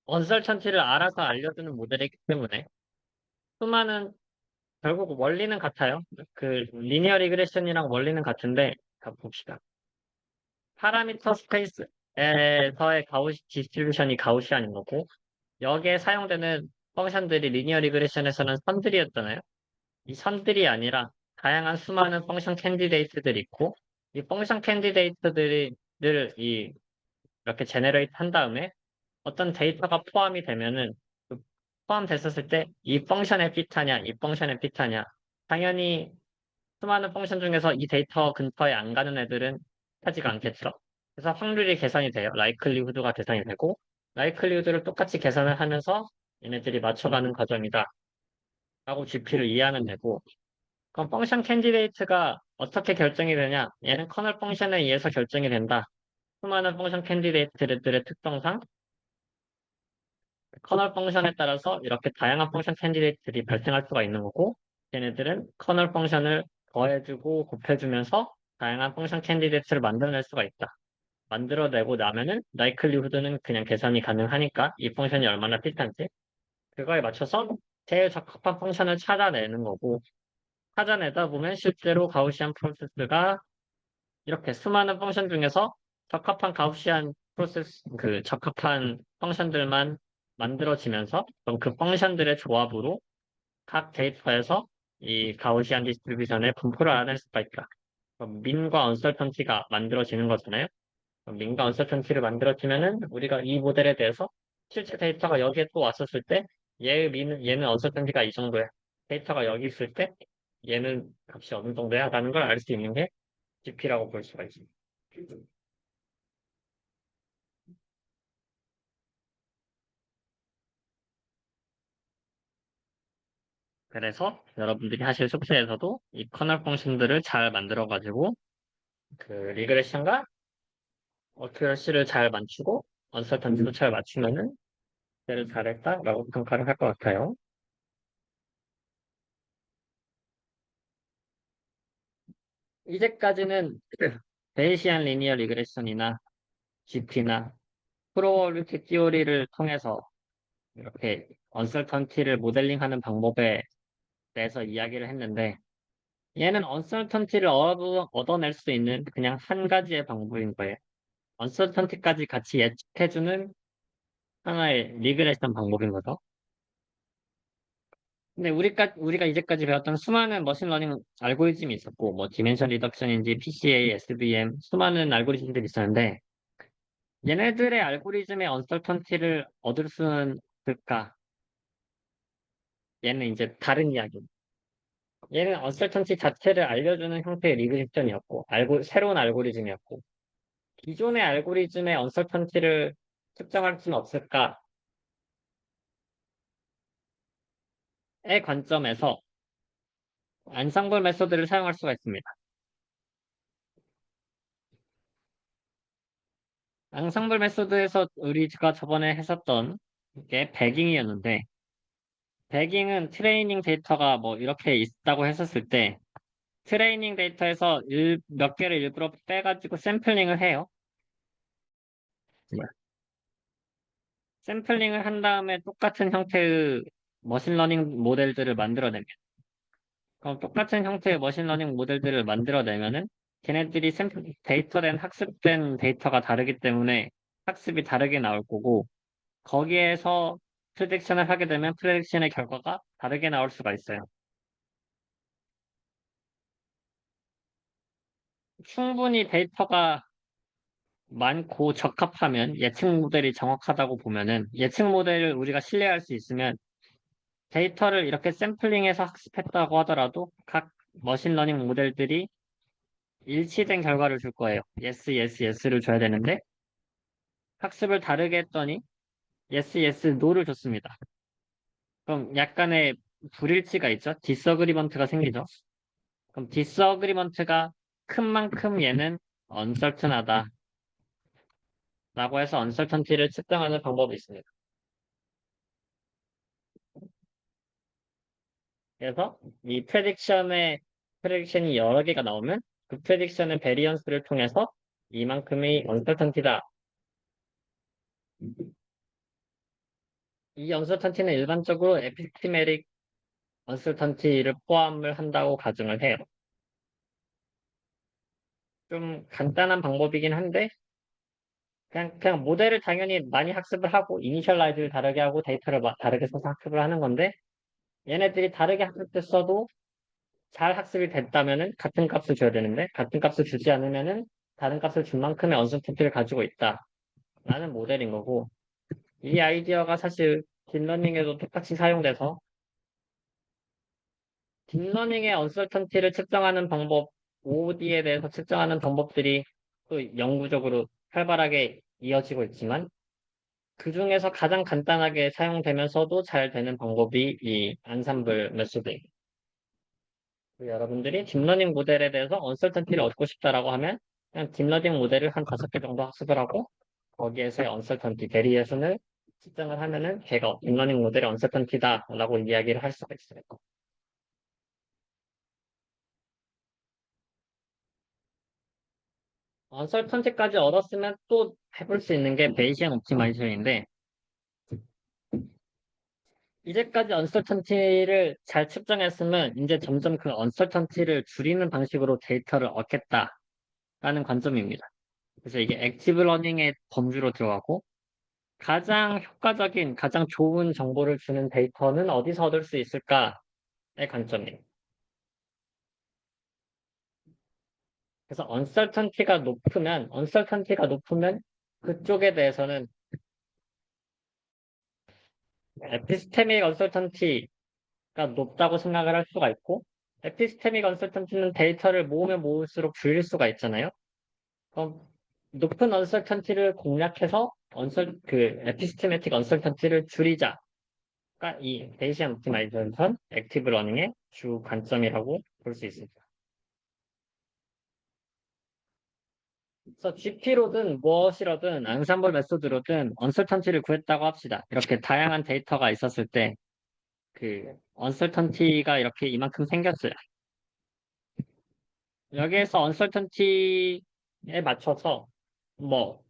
언설천티를 알아서 알려주는 모델이기 때문에 수많은 결국 원리는 같아요. 그 리니어 리그레션이랑 원리는 같은데 가 봅시다. 파라미터 스페이스에서의 디스트리뷰션이 가우시안인 거고 여기에 사용되는 펑션들이 리니어 리그레션에서는 선들이었잖아요. 이 선들이 아니라 다양한 수많은 펑션 캔디데이트들이 있고 이 펑션 캔디데이트들을 이렇게 제네레이트 한 다음에 어떤 데이터가 포함이 되면은 그 포함됐었을 때 이 펑션에 핏하냐 이 펑션에 핏하냐 당연히 수많은 펑션 중에서 이 데이터 근처에 안 가는 애들은 하지가 않겠죠. 그래서 확률이 계산이 돼요. 라이클리후드가 계산이 되고 라이클리후드를 똑같이 계산을 하면서 얘네들이 맞춰가는 과정이다. 라고 GP를 이해하면 되고 그럼 펑션 캔디데이트가 어떻게 결정이 되냐? 얘는 커널 펑션에 의해서 결정이 된다. 수많은 펑션 캔디데이트들의 특성상 커널 펑션에 따라서 이렇게 다양한 펑션 캔디데이트들이 발생할 수가 있는 거고 얘네들은 커널 펑션을 더해주고 곱해주면서 다양한 펑션 캔디데이트를 만들어낼 수가 있다. 만들어내고 나면은 라이클리후드는 그냥 계산이 가능하니까 이 펑션이 얼마나 필요한지 그거에 맞춰서 제일 적합한 펑션을 찾아내는 거고 찾아내다 보면 실제로 가우시안 프로세스가 이렇게 수많은 펑션 중에서 적합한 펑션들만 만들어지면서 그럼 그 펑션들의 조합으로 각 데이터에서 이 가우시안 디스트리뷰션의 분포를 알아낼 수가 있다. 그럼 민과 언설턴티가 만들어지는 거잖아요. 그럼 민과 언설턴티를 만들어지면은 우리가 이 모델에 대해서 실제 데이터가 여기에 또 왔었을 때 얘는 언설턴티가 이 정도야. 데이터가 여기 있을 때 얘는 값이 어느 정도야? 라는 걸 알 수 있는 게 GP라고 볼 수가 있습니다. 그래서 여러분들이 하실 숙제에서도 이 커널 펑션들을 잘 만들어가지고 그 리그레션과 어큐러시를 잘 맞추고 언설턴티도 잘 맞추면은 얘를 잘했다라고 평가를 할 것 같아요. 이제까지는 베이시안 리니어 리그레션이나 GP나 프로버빌리티 티오리를 통해서 이렇게 언설턴티를 모델링하는 방법에 대해서 이야기를 했는데 얘는 언설턴티를 얻어낼 수 있는 그냥 한 가지의 방법인 거예요. 언설턴티까지 같이 예측해주는 하나의 리그레션 방법인 거죠. 근데 우리가 이제까지 배웠던 수많은 머신러닝 알고리즘이 있었고, 뭐, 디멘션 리덕션인지 PCA, SVM, 수많은 알고리즘들이 있었는데, 얘네들의 알고리즘의 언설턴티를 얻을 수는 없을까? 얘는 이제 다른 이야기. 얘는 언설턴티 자체를 알려주는 형태의 리그레션이었고, 새로운 알고리즘이었고, 기존의 알고리즘의 언설턴티를 측정할 수는 없을까의 관점에서 안상벌 메소드를 사용할 수가 있습니다. 앙상블 메소드에서 우리가 저번에 했었던 게 배깅이었는데, 배깅은 트레이닝 데이터가 뭐 이렇게 있다고 했었을 때, 트레이닝 데이터에서 몇 개를 일부러 빼가지고 샘플링을 해요. 네. 샘플링을 한 다음에 똑같은 형태의 머신러닝 모델들을 만들어냅니다. 그럼 똑같은 형태의 머신러닝 모델들을 만들어내면은 걔네들이 데이터된 학습된 데이터가 다르기 때문에 학습이 다르게 나올 거고, 거기에서 프레딕션을 하게 되면 프레딕션의 결과가 다르게 나올 수가 있어요. 충분히 데이터가 많고 적합하면 예측 모델이 정확하다고 보면은 예측 모델을 우리가 신뢰할 수 있으면 데이터를 이렇게 샘플링해서 학습했다고 하더라도 각 머신러닝 모델들이 일치된 결과를 줄 거예요. yes, yes, yes를 줘야 되는데 학습을 다르게 했더니 yes, yes, no를 줬습니다. 그럼 약간의 불일치가 있죠. 디서그리먼트가 생기죠. 그럼 디스어그리먼트가 큰 만큼 얘는 언설튼하다 라고 해서 언설턴티를 측정하는 방법이 있습니다. 그래서 이 프레딕션이 여러 개가 나오면 그 프레딕션의 베리언스를 통해서 이만큼의 언설턴티다. 이 언설턴티는 일반적으로 에피스티메릭 언설턴티를 포함을 한다고 가정을 해요. 좀 간단한 방법이긴 한데 그냥 모델을 당연히 많이 학습을 하고 이니셜라이즈를 다르게 하고 데이터를 다르게 써서 학습을 하는 건데 얘네들이 다르게 학습됐어도 잘 학습이 됐다면은 같은 값을 줘야 되는데 같은 값을 주지 않으면은 다른 값을 준 만큼의 언설턴티를 가지고 있다라는 모델인 거고 이 아이디어가 사실 딥러닝에도 똑같이 사용돼서 딥러닝의 언설턴티를 측정하는 방법, OOD에 대해서 측정하는 방법들이 또 영구적으로 활발하게 이어지고 있지만 그 중에서 가장 간단하게 사용되면서도 잘 되는 방법이 이 안삼블 메소드입니다. 여러분들이 딥러닝 모델에 대해서 언설턴티를 얻고 싶다라고 하면 그냥 딥러닝 모델을 한 5개 정도 학습을 하고 거기에서의 언설턴티 베리에이션을 측정을 하면은 걔가 딥러닝 모델의 언설턴티다라고 이야기를 할 수가 있어요. 언설턴티까지 얻었으면 또 해볼 수 있는 게 베이시안 옵티마이제이션인데 이제까지 언설턴티를 잘 측정했으면 이제 점점 그 언설턴티를 줄이는 방식으로 데이터를 얻겠다라는 관점입니다. 그래서 이게 액티브 러닝의 범주로 들어가고 가장 효과적인, 가장 좋은 정보를 주는 데이터는 어디서 얻을 수 있을까의 관점이에요. 그래서 언설턴티가 높으면 그쪽에 대해서는 에피스테믹 언설턴티가 높다고 생각을 할 수가 있고, 에피스테믹 언설턴티는 데이터를 모으면 모을수록 줄일 수가 있잖아요. 그럼 높은 언설턴티를 공략해서 에피스테메틱 언설턴티를 줄이자. 이 베이시안 옵티마이제이션 액티브 러닝의 주 관점이라고 볼 수 있습니다. 그래서 GP로든 무엇이로든 앙상블 메소드로든 언설턴티를 구했다고 합시다. 이렇게 다양한 데이터가 있었을 때 그 언설턴티가 이렇게 이만큼 생겼어요. 여기에서 언설턴티에 맞춰서 뭐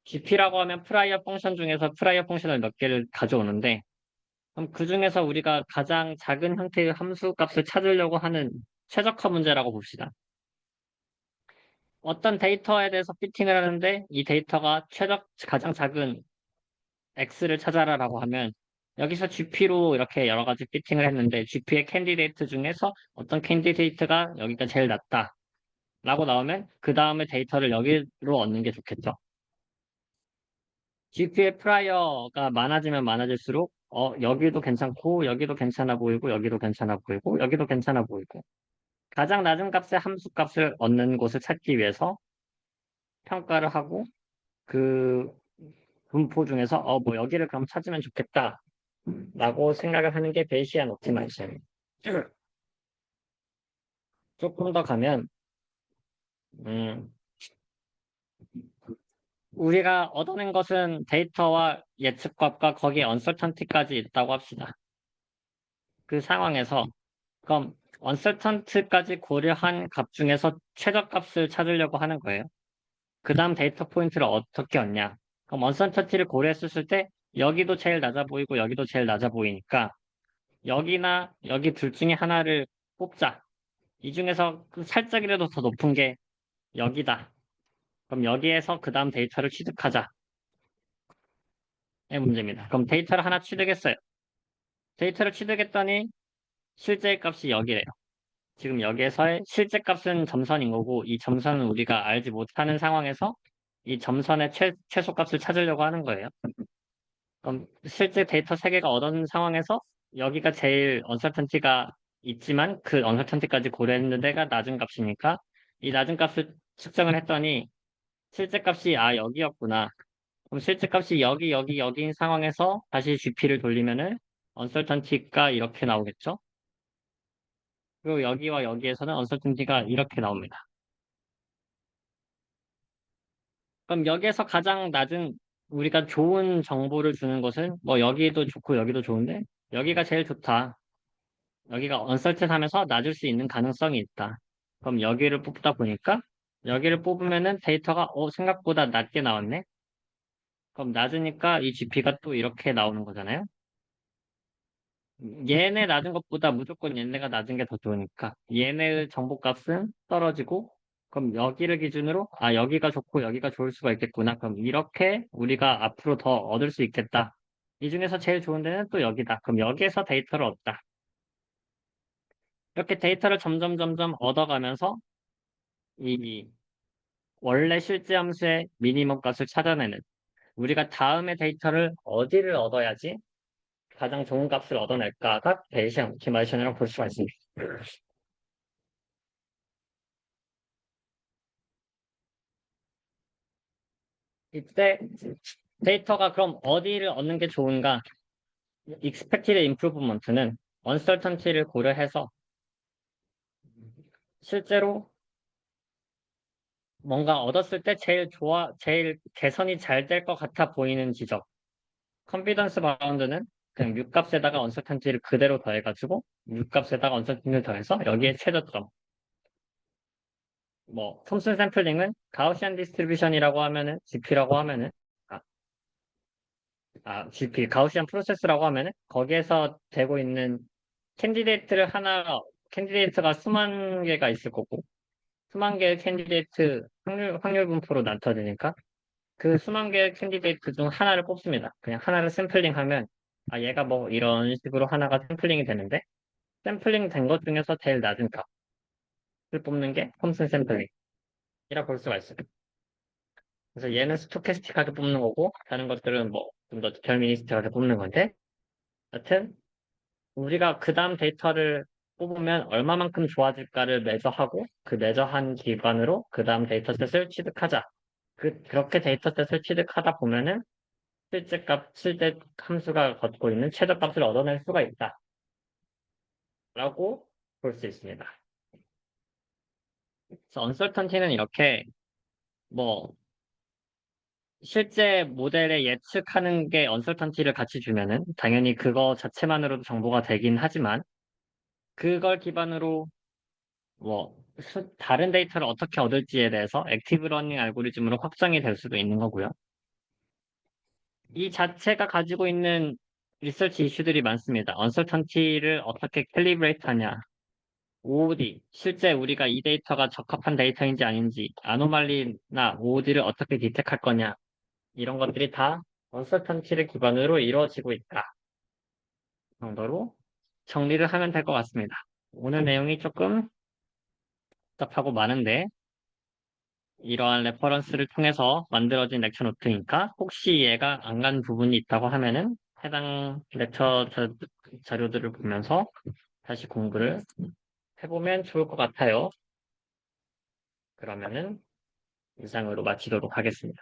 GP라고 하면 프라이어 펑션 중에서 프라이어 펑션을 몇 개를 가져오는데 그럼 그 중에서 우리가 가장 작은 형태의 함수 값을 찾으려고 하는 최적화 문제라고 봅시다. 어떤 데이터에 대해서 피팅을 하는데 이 데이터가 가장 작은 X를 찾아라라고 하면 여기서 GP로 이렇게 여러 가지 피팅을 했는데 GP의 캔디데이트 중에서 어떤 캔디데이트가 여기가 제일 낫다 라고 나오면 그 다음에 데이터를 여기로 얻는 게 좋겠죠. GP의 프라이어가 많아지면 많아질수록 여기도 괜찮고 여기도 괜찮아 보이고 여기도 괜찮아 보이고 여기도 괜찮아 보이고 가장 낮은 값의 함수 값을 얻는 곳을 찾기 위해서 평가를 하고 그 분포 중에서 뭐 여기를 그럼 찾으면 좋겠다 라고 생각을 하는 게 베이시안 옵티마이제이션. 조금 더 가면 음, 우리가 얻어낸 것은 데이터와 예측값과 거기에 언설턴티까지 있다고 합시다. 그 상황에서 그럼 언설턴트까지 고려한 값 중에서 최저값을 찾으려고 하는 거예요. 그 다음 데이터 포인트를 어떻게 얻냐? 그럼 언설턴티를 고려했을 때 여기도 제일 낮아 보이고 여기도 제일 낮아 보이니까 여기나 여기 둘 중에 하나를 뽑자. 이 중에서 그 살짝이라도 더 높은 게 여기다. 그럼 여기에서 그 다음 데이터를 취득하자의 문제입니다. 그럼 데이터를 하나 취득했어요. 데이터를 취득했더니 실제 값이 여기래요. 지금 여기에서의 실제 값은 점선인 거고 이 점선은 우리가 알지 못하는 상황에서 이 점선의 최소값을 찾으려고 하는 거예요. 그럼 실제 데이터 3개가 얻은 상황에서 여기가 제일 언서턴티가 있지만 그 언서턴티까지 고려했는 데가 낮은 값이니까 이 낮은 값을 측정을 했더니 실제 값이 여기였구나. 그럼 실제 값이 여기인 상황에서 다시 GP를 돌리면은 언설턴티가 이렇게 나오겠죠? 그리고 여기와 여기에서는 언설턴티가 이렇게 나옵니다. 그럼 여기에서 가장 낮은 우리가 좋은 정보를 주는 것은 뭐 여기도 좋고 여기도 좋은데 여기가 제일 좋다. 여기가 언설트하면서 낮을 수 있는 가능성이 있다. 그럼 여기를 뽑다 보니까 여기를 뽑으면은 데이터가 생각보다 낮게 나왔네. 그럼 낮으니까 이 GP가 또 이렇게 나오는 거잖아요. 얘네 낮은 것보다 무조건 얘네가 낮은 게 더 좋으니까 얘네의 정보값은 떨어지고 그럼 여기를 기준으로 여기가 좋고 여기가 좋을 수가 있겠구나. 그럼 이렇게 우리가 앞으로 더 얻을 수 있겠다. 이 중에서 제일 좋은 데는 또 여기다. 그럼 여기에서 데이터를 얻다. 이렇게 데이터를 점점 얻어가면서 이 원래 실제 함수의 미니멈 값을 찾아내는 우리가 다음에 데이터를 어디를 얻어야지 가장 좋은 값을 얻어낼까가 베이시안 옵티마이제이션이라고 볼 수가 있습니다. 이때 데이터가 그럼 어디를 얻는 게 좋은가? expected improvement는 uncertainty를 고려해서 실제로 뭔가 얻었을 때 제일 개선이 잘 될 것 같아 보이는 지적. 컨피던스 바운드는 그냥 값에다가 uncertainty를 그대로 더해가지고 값에다가 uncertainty를 더해서 여기에 최저점. 뭐 톰슨 샘플링은 가우시안 디스트리뷰션이라고 하면은 GP라고 하면은 아, GP 가우시안 프로세스라고 하면은 거기에서 되고 있는 캔디데이트가 수만 개가 있을 거고 수만 개의 캔디데이트 확률 분포로 나눠지니까 그 수만 개의 캔디데이트 중 하나를 뽑습니다. 그냥 하나를 샘플링하면 얘가 뭐 이런 식으로 하나가 샘플링이 되는데 샘플링 된 것 중에서 제일 낮은 값을 뽑는 게 톰슨 샘플링이라 볼 수가 있어요. 그래서 얘는 스토캐스틱하게 뽑는 거고 다른 것들은 뭐 좀 더 디터미니스틱하게 뽑는 건데 여튼 우리가 그 다음 데이터를 뽑으면 얼마만큼 좋아질까를 매저하고 그 매저한 기반으로 그 다음 데이터셋을 취득하자. 그렇게 데이터셋을 취득하다 보면은 실제 함수가 갖고 있는 최저값을 얻어낼 수가 있다라고 볼 수 있습니다. 그래서 언설턴티는 이렇게 뭐 실제 모델에 예측하는 게 언설턴티를 같이 주면은 당연히 그거 자체만으로도 정보가 되긴 하지만 그걸 기반으로 뭐 다른 데이터를 어떻게 얻을지에 대해서 액티브 러닝 알고리즘으로 확정이 될 수도 있는 거고요. 이 자체가 가지고 있는 리서치 이슈들이 많습니다. 언설턴티를 어떻게 캘리브레이트 하냐, OOD, 실제 우리가 이 데이터가 적합한 데이터인지 아닌지, 아노말리나 OOD를 어떻게 디텍할 거냐, 이런 것들이 다 언설턴티를 기반으로 이루어지고 있다 정도로 정리를 하면 될 것 같습니다. 오늘 내용이 조금 복잡하고 많은데 이러한 레퍼런스를 통해서 만들어진 렉처 노트니까 혹시 이해가 안 간 부분이 있다고 하면은 해당 자료들을 보면서 다시 공부를 해보면 좋을 것 같아요. 그러면은 이상으로 마치도록 하겠습니다.